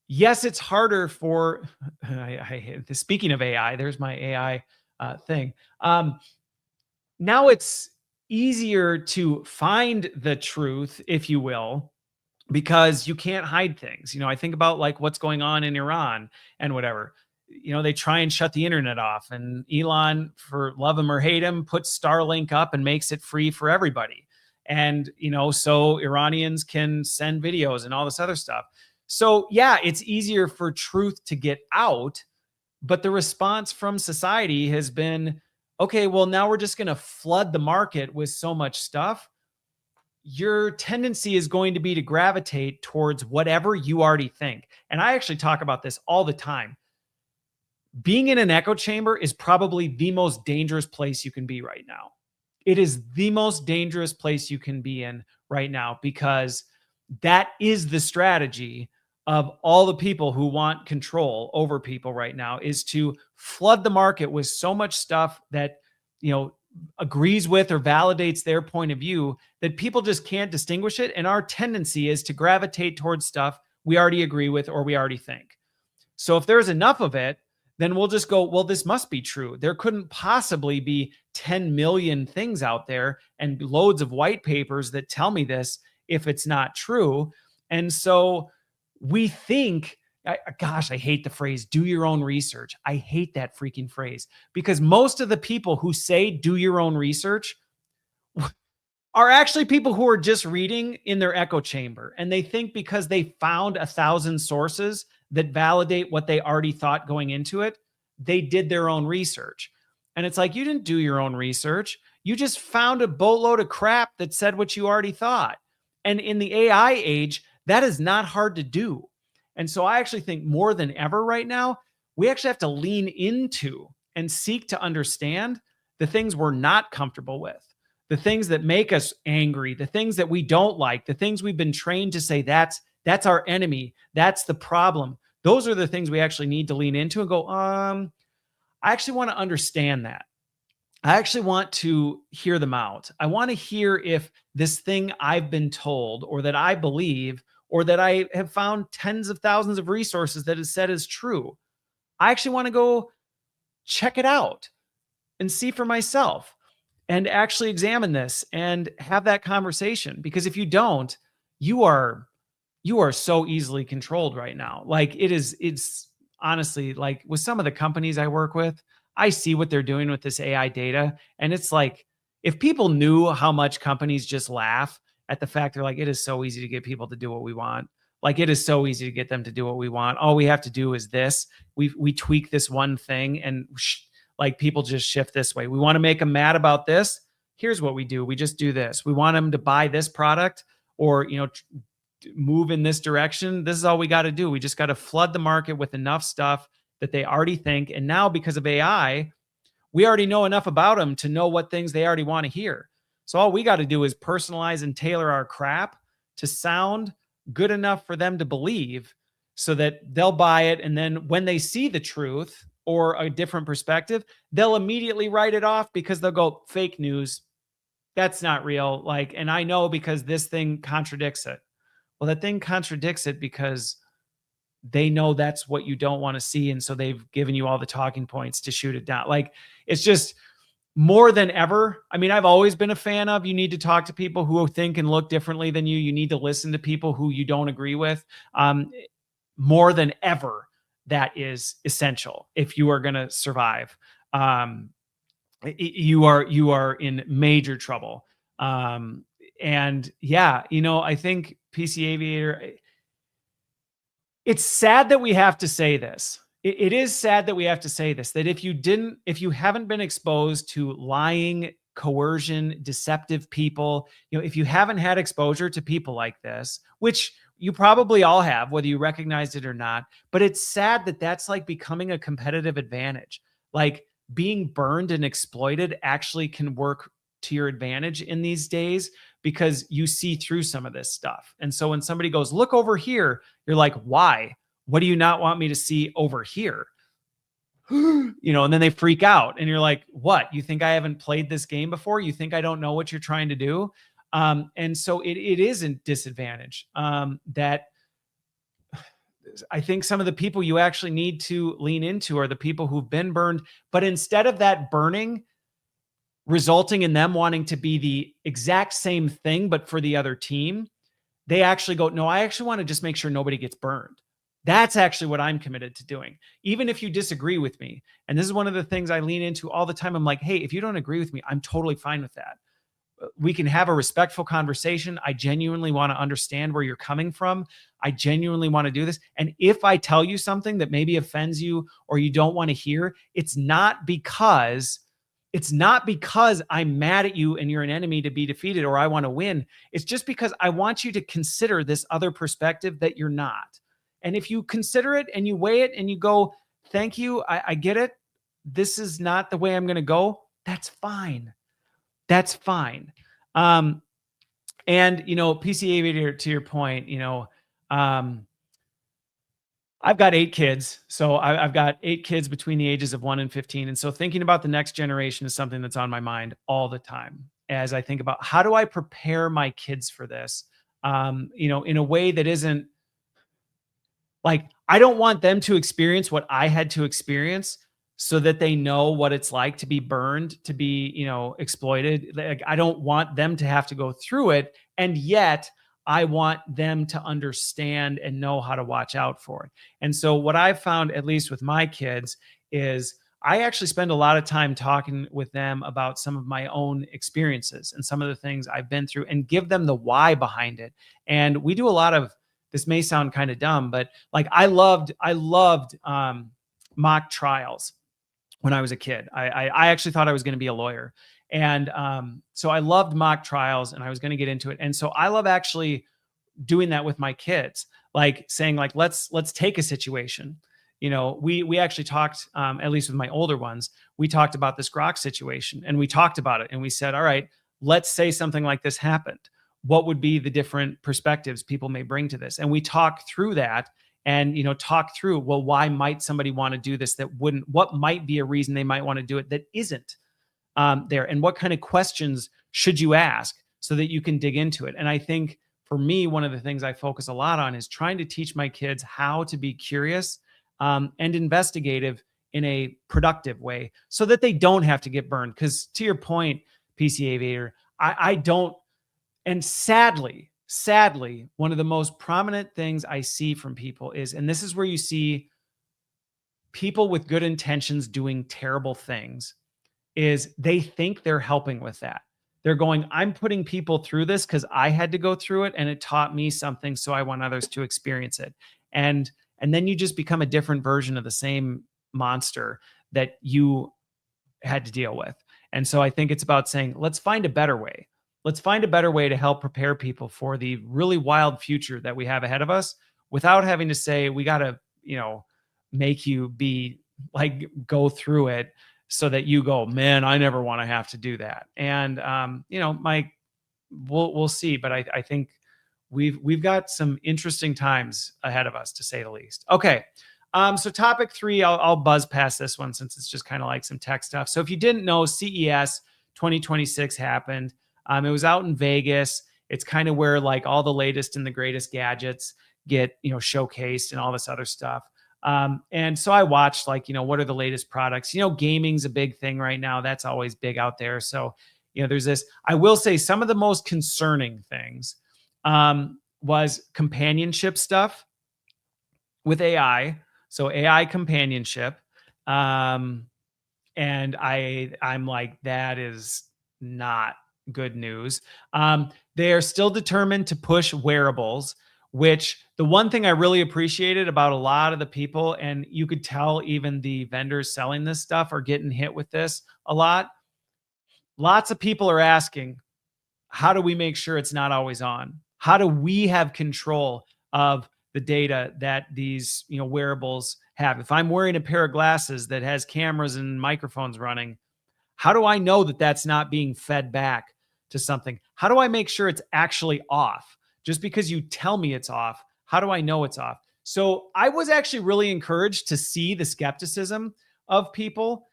yes, it's harder for, speaking of AI, there's my AI thing. Now it's easier to find the truth, if you will, because you can't hide things. I think about like what's going on in Iran and whatever. They try and shut the internet off, and Elon, for love him or hate him, puts Starlink up and makes it free for everybody. And, so Iranians can send videos and all this other stuff. So yeah, it's easier for truth to get out, but the response from society has been, okay, well, now we're just going to flood the market with so much stuff. Your tendency is going to be to gravitate towards whatever you already think. And I actually talk about this all the time. Being in an echo chamber is probably the most dangerous place you can be right now. It is the most dangerous place you can be in right now, because that is the strategy of all the people who want control over people right now, is to flood the market with so much stuff that, agrees with or validates their point of view that people just can't distinguish it. And our tendency is to gravitate towards stuff we already agree with or we already think. So if there's enough of it, then we'll just go, well, this must be true. There couldn't possibly be 10 million things out there and loads of white papers that tell me this if it's not true. And so we think, gosh, I hate the phrase, do your own research. I hate that freaking phrase, because most of the people who say do your own research are actually people who are just reading in their echo chamber. And they think because they found 1,000 sources that validate what they already thought going into it, they did their own research. And it's like, you didn't do your own research. You just found a boatload of crap that said what you already thought. And in the AI age, that is not hard to do. And so I actually think more than ever right now, we actually have to lean into and seek to understand the things we're not comfortable with, the things that make us angry, the things that we don't like, the things we've been trained to say, that's our enemy, that's the problem. Those are the things we actually need to lean into and go, I actually want to understand that. I actually want to hear them out. I want to hear if this thing I've been told or that I believe or that I have found tens of thousands of resources that is said is true. I actually want to go check it out and see for myself and actually examine this and have that conversation. Because if you don't, you are so easily controlled right now. Like it's honestly, like with some of the companies I work with, I see what they're doing with this AI data. And it's like, if people knew how much companies just laugh at the fact they're like, it is so easy to get people to do what we want. Like, it is so easy to get them to do what we want. All we have to do is this. We tweak this one thing and like people just shift this way. We want to make them mad about this. Here's what we do. We just do this. We want them to buy this product or, move in this direction. This is all we got to do. We just got to flood the market with enough stuff that they already think. And now because of AI, we already know enough about them to know what things they already want to hear. So all we got to do is personalize and tailor our crap to sound good enough for them to believe so that they'll buy it. And then when they see the truth or a different perspective, they'll immediately write it off because they'll go, fake news. that's not real. Like, and I know because this thing contradicts it. Well, that thing contradicts it because they know that's what you don't want to see. And so they've given you all the talking points to shoot it down. Like, it's just more than ever. I mean, I've always been a fan of, you need to talk to people who think and look differently than you. You need to listen to people who you don't agree with. More than ever, that is essential if you are going to survive. You are in major trouble. And yeah, I think PC Aviator, it's sad that we have to say this. It is sad that we have to say this, that if you haven't been exposed to lying, coercion, deceptive people, if you haven't had exposure to people like this, which you probably all have, whether you recognized it or not, but it's sad that that's like becoming a competitive advantage. Like, being burned and exploited actually can work to your advantage in these days because you see through some of this stuff. And so when somebody goes, look over here, you're like, why? What do you not want me to see over here? And then they freak out and you're like, what? You think I haven't played this game before? You think I don't know what you're trying to do? And so it is a disadvantage that I think some of the people you actually need to lean into are the people who've been burned, but instead of that burning resulting in them wanting to be the exact same thing, but for the other team, they actually go, no, I actually want to just make sure nobody gets burned. That's actually what I'm committed to doing. Even if you disagree with me. And this is one of the things I lean into all the time. I'm like, hey, if you don't agree with me, I'm totally fine with that. We can have a respectful conversation. I genuinely want to understand where you're coming from. I genuinely want to do this. And if I tell you something that maybe offends you or you don't want to hear, it's not because I'm mad at you and you're an enemy to be defeated or I want to win. It's just because I want you to consider this other perspective that you're not. And if you consider it and you weigh it and you go, thank you, I get it. This is not the way I'm going to go. That's fine. That's fine. And, PC Aviator, to your point, I've got 8 kids. So I've got 8 kids between the ages of 1 and 15. And so thinking about the next generation is something that's on my mind all the time as I think about how do I prepare my kids for this, in a way that isn't like, I don't want them to experience what I had to experience so that they know what it's like to be burned, to be, exploited. Like, I don't want them to have to go through it. And yet I want them to understand and know how to watch out for it. And so what I've found, at least with my kids, is I actually spend a lot of time talking with them about some of my own experiences and some of the things I've been through and give them the why behind it. And we do a lot of, this may sound kind of dumb, but like I loved mock trials when I was a kid. I actually thought I was going to be a lawyer. And so I loved mock trials and I was going to get into it. And so I love actually doing that with my kids, like saying like, let's take a situation. We actually talked, at least with my older ones, we talked about this Grok situation and we talked about it and we said, all right, let's say something like this happened. What would be the different perspectives people may bring to this? And we talked through that and, talk through, well, why might somebody want to do this that wouldn't, what might be a reason they might want to do it that isn't there? And what kind of questions should you ask so that you can dig into it? And I think for me, one of the things I focus a lot on is trying to teach my kids how to be curious and investigative in a productive way so that they don't have to get burned. Because to your point, PC Aviator, I don't, and sadly, one of the most prominent things I see from people is, and this is where you see people with good intentions doing terrible things, is they think they're helping with that. They're going, I'm putting people through this because I had to go through it and it taught me something, so I want others to experience it. And then you just become a different version of the same monster that you had to deal with. And so I think it's about saying, let's find a better way. Let's find a better way to help prepare people for the really wild future that we have ahead of us without having to say, we got to, make you be like, go through it so that you go, man, I never want to have to do that. And, we'll see. But I think we've got some interesting times ahead of us, to say the least. Okay. So topic 3, I'll buzz past this one since it's just kind of like some tech stuff. So if you didn't know, CES 2026 happened. It was out in Vegas. It's kind of where like all the latest and the greatest gadgets get, showcased and all this other stuff. And so I watched like, what are the latest products? Gaming's a big thing right now. That's always big out there. So, there's this. I will say some of the most concerning things was companionship stuff with AI. So AI companionship. And I'm like, that is not good news. They are still determined to push wearables, which the one thing I really appreciated about a lot of the people, and you could tell even the vendors selling this stuff are getting hit with this a lot. Lots of people are asking, how do we make sure it's not always on? How do we have control of the data that these, wearables have? If I'm wearing a pair of glasses that has cameras and microphones running, how do I know that that's not being fed back to something? How do I make sure it's actually off? Just because you tell me it's off, how do I know it's off? So I was actually really encouraged to see the skepticism of people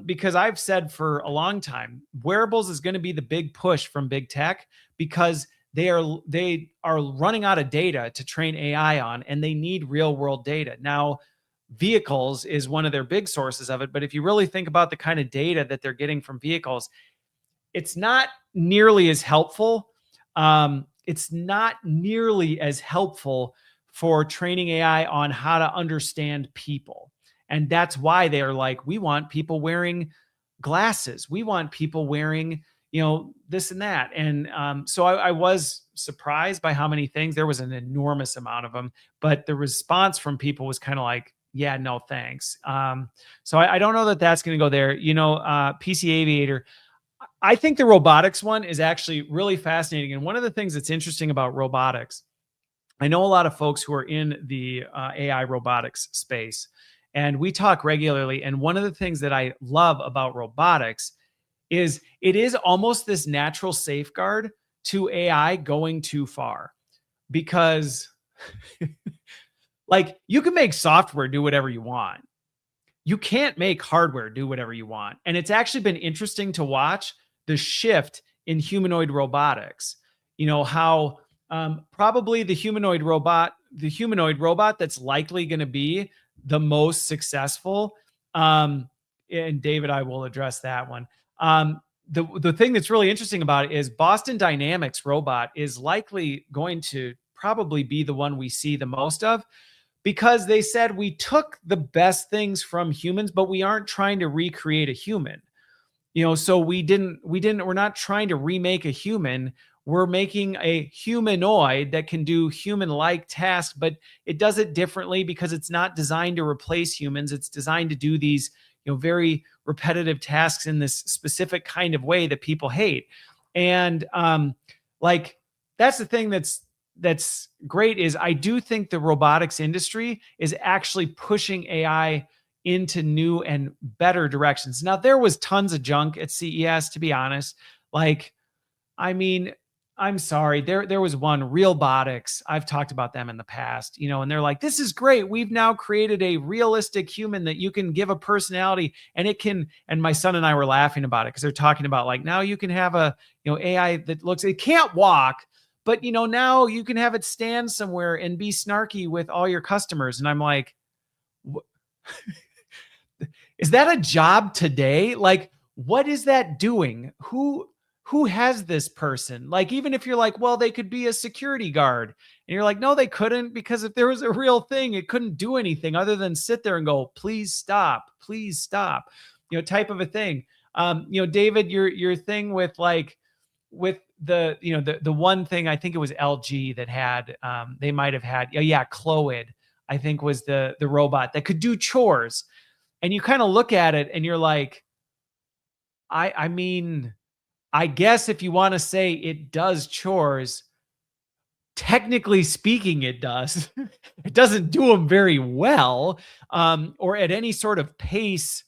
because I've said for a long time, wearables is going to be the big push from big tech because they are running out of data to train AI on, and they need real world data. Now, vehicles is one of their big sources of it, but if you really think about the kind of data that they're getting from vehicles, it's not nearly as helpful. It's not nearly as helpful for training AI on how to understand people. And that's why they are like, we want people wearing glasses. We want people wearing, this and that. And so I was surprised by how many things. There was an enormous amount of them, but the response from people was kind of like, yeah, no, thanks. So I don't know that that's going to go there. PC Aviator, I think the robotics one is actually really fascinating. And one of the things that's interesting about robotics, I know a lot of folks who are in the AI robotics space, and we talk regularly. And one of the things that I love about robotics is it is almost this natural safeguard to AI going too far, because like you can make software do whatever you want. You can't make hardware do whatever you want. And it's actually been interesting to watch the shift in humanoid robotics. How probably the humanoid robot that's likely going to be the most successful. And David, I will address that one. The thing that's really interesting about it is Boston Dynamics robot is likely going to probably be the one we see the most of, because they said we took the best things from humans, but we aren't trying to recreate a human. So we're not trying to remake a human. We're making a humanoid that can do human-like tasks, but it does it differently because it's not designed to replace humans. It's designed to do these, very repetitive tasks in this specific kind of way that people hate. And like that's the thing that's great is I do think the robotics industry is actually pushing AI into new and better directions. Now, there was tons of junk at CES, to be honest. Like, I mean, I'm sorry. There was one, Realbotics. I've talked about them in the past, and they're like, this is great. We've now created a realistic human that you can give a personality, and it can, and my son and I were laughing about it because they're talking about like, now you can have a, AI that it can't walk, but now you can have it stand somewhere and be snarky with all your customers. And I'm like, is that a job today? Like, what is that doing? Who has this person? Like, even if you're like, well, they could be a security guard, and you're like, no, they couldn't, because if there was a real thing, it couldn't do anything other than sit there and go, please stop, type of a thing. David, your thing with the one thing, I think it was LG that had, they might've had, Cloid, I think was the robot that could do chores. And you kind of look at it and you're like, I mean, I guess if you want to say it does chores, technically speaking, it does. It doesn't do them very well, or at any sort of pace,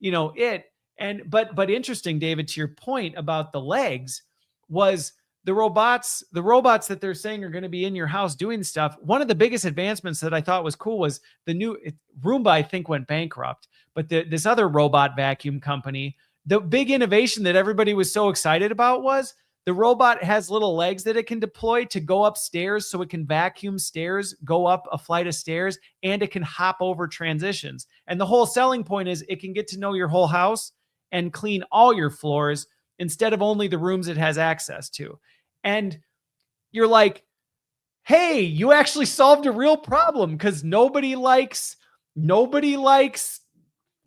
but interesting, David, to your point about the legs, was the robots that they're saying are going to be in your house doing stuff. One of the biggest advancements that I thought was cool was the new Roomba, I think, went bankrupt, but this other robot vacuum company, the big innovation that everybody was so excited about was The robot has little legs that it can deploy to go upstairs, so it can vacuum stairs, go up a flight of stairs, and it can hop over transitions. And the whole selling point is it can get to know your whole house and clean all your floors instead of only the rooms it has access to. And you're like, hey, you actually solved a real problem, because nobody likes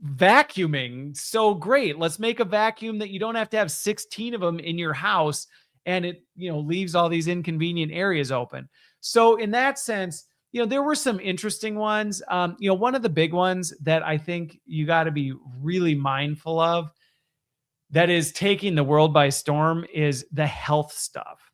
vacuuming. So great. Let's make a vacuum that you don't have to have 16 of them in your house, and it, leaves all these inconvenient areas open. So in that sense, there were some interesting ones. One of the big ones that I think you got to be really mindful of, that is taking the world by storm, is the health stuff.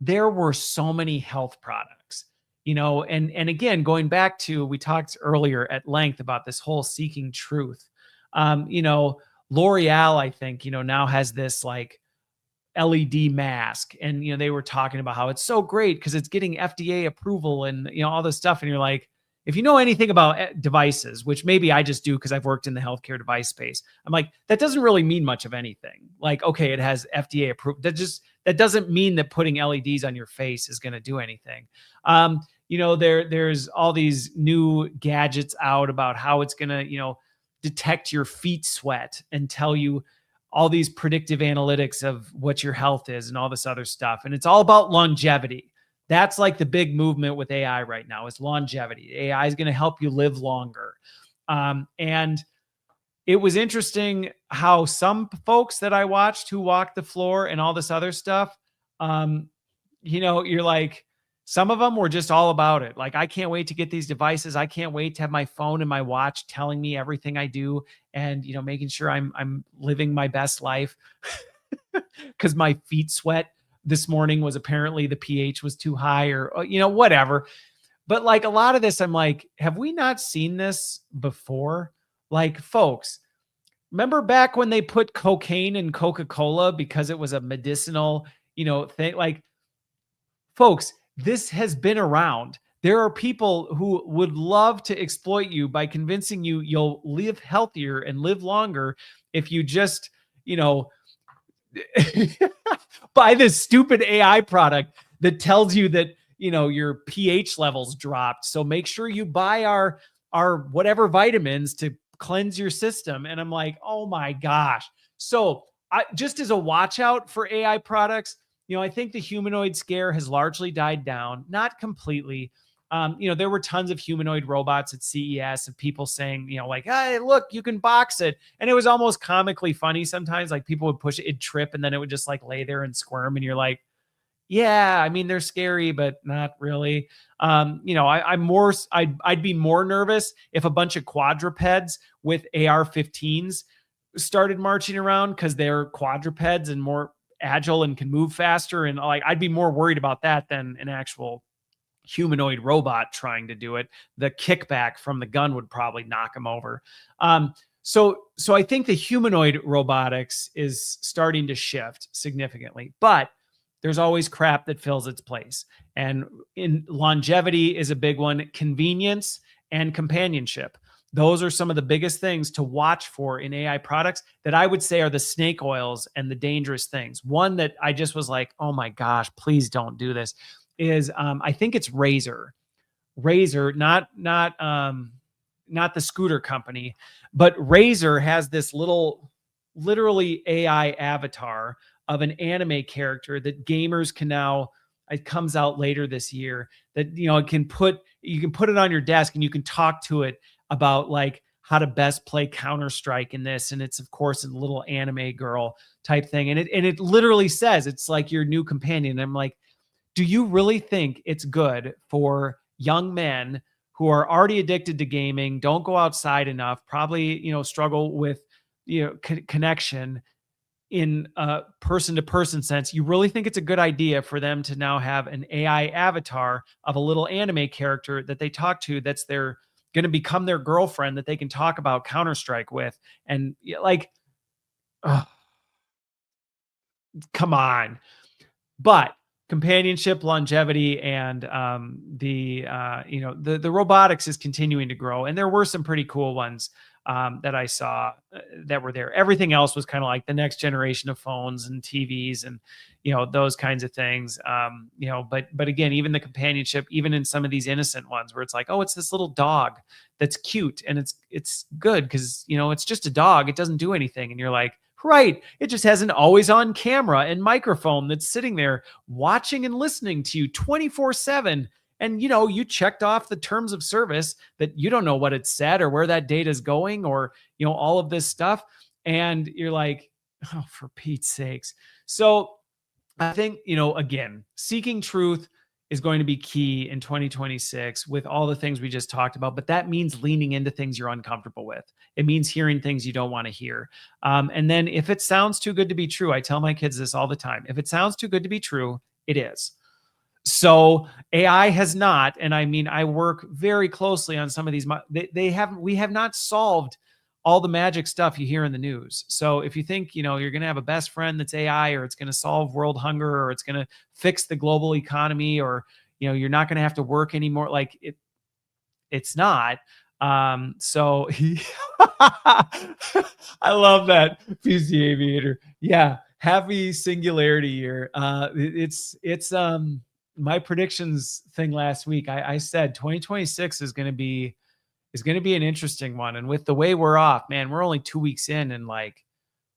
There were so many health products, and again, going back to, we talked earlier at length about this whole seeking truth. L'Oreal, I think, now has this like LED mask, and, they were talking about how it's so great because it's getting FDA approval and, all this stuff. And you're like, if you know anything about devices, which maybe I just do because I've worked in the healthcare device space, I'm like, that doesn't really mean much of anything. Like, okay, it has FDA approved. That doesn't mean that putting LEDs on your face is going to do anything. There's all these new gadgets out about how it's going to, detect your feet sweat and tell you all these predictive analytics of what your health is and all this other stuff. And it's all about longevity. That's like the big movement with AI right now, is longevity. AI is going to help you live longer. And it was interesting how some folks that I watched who walked the floor and all this other stuff, you're like, some of them were just all about it. Like, I can't wait to get these devices. I can't wait to have my phone and my watch telling me everything I do, and, making sure I'm living my best life, because my feet sweat this morning was apparently the pH was too high, or, whatever. But like, a lot of this, I'm like, have we not seen this before? Like, folks, remember back when they put cocaine in Coca-Cola because it was a medicinal, thing? Like, folks, this has been around. There are people who would love to exploit you by convincing you you'll live healthier and live longer if you just, buy this stupid AI product that tells you that, your pH levels dropped. So make sure you buy our whatever vitamins to cleanse your system. And I'm like, oh my gosh. So just as a watch out for AI products, I think the humanoid scare has largely died down, not completely. There were tons of humanoid robots at CES of people saying, like, hey, look, you can box it. And it was almost comically funny sometimes. Like, people would push it, it'd trip, and then it would just like lay there and squirm. And you're like, yeah, I mean, they're scary, but not really. I'd be more nervous if a bunch of quadrupeds with AR-15s started marching around, because they're quadrupeds and more agile and can move faster. And like, I'd be more worried about that than an actual humanoid robot trying to do it. The kickback from the gun would probably knock them over. So I think the humanoid robotics is starting to shift significantly, but there's always crap that fills its place. And in longevity is a big one. Convenience and companionship. Those are some of the biggest things to watch for in AI products that I would say are the snake oils and the dangerous things. One that I just was like, oh my gosh, please don't do this, is I think it's Razer, not the scooter company, but Razer has this literally AI avatar of an anime character that gamers can now, it comes out later this year, that, you can put it on your desk and you can talk to it about like how to best play Counter-Strike in this. And it's, of course, a little anime girl type thing. And it literally says it's like your new companion. And I'm like, do you really think it's good for young men who are already addicted to gaming, don't go outside enough, probably, struggle with, connection in a person-to-person sense? You really think it's a good idea for them to now have an AI avatar of a little anime character that they talk to, that's going to become their girlfriend, that they can talk about Counter-Strike with? And like, come on. But companionship, longevity, and the robotics is continuing to grow. And there were some pretty cool ones that I saw that were there. Everything else was kind of like the next generation of phones and TVs and those kinds of things. But again, even the companionship, even in some of these innocent ones where it's like, oh, it's this little dog that's cute and it's good because it's just a dog. It doesn't do anything, and you're like, right. It just has an always on camera and microphone that's sitting there watching and listening to you 24/7. And, you checked off the terms of service that you don't know what it said or where that data is going or, all of this stuff. And you're like, oh, for Pete's sakes. So I think, again, seeking truth is going to be key in 2026 with all the things we just talked about. But that means leaning into things you're uncomfortable with. It means hearing things you don't want to hear. And then if it sounds too good to be true, I tell my kids this all the time. If it sounds too good to be true, it is. So AI has not, and I mean, I work very closely on some of these. We have not solved all the magic stuff you hear in the news. So if you think, you're going to have a best friend that's AI, or it's going to solve world hunger, or it's going to fix the global economy, or, you're not going to have to work anymore, like it's not. So I love that. Fuse the aviator. Yeah. Happy singularity year. It's my predictions thing last week. I said 2026 is going to be an interesting one. And with the way we're off, man, we're only 2 weeks in, and like,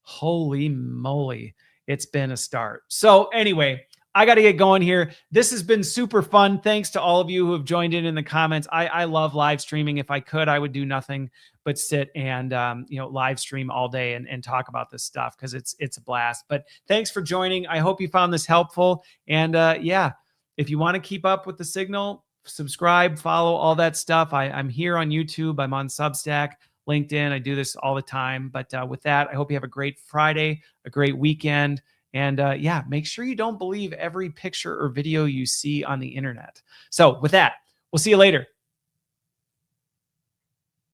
holy moly, it's been a start. So anyway, I got to get going here. This has been super fun. Thanks to all of you who have joined in the comments. I love live streaming. If I could, I would do nothing but sit and, live stream all day and talk about this stuff because it's a blast. But thanks for joining. I hope you found this helpful. And if you want to keep up with the signal, subscribe, follow, all that stuff. I'm here on YouTube. I'm on Substack, LinkedIn. I do this all the time. But with that, I hope you have a great Friday, a great weekend. And make sure you don't believe every picture or video you see on the internet. So with that, we'll see you later.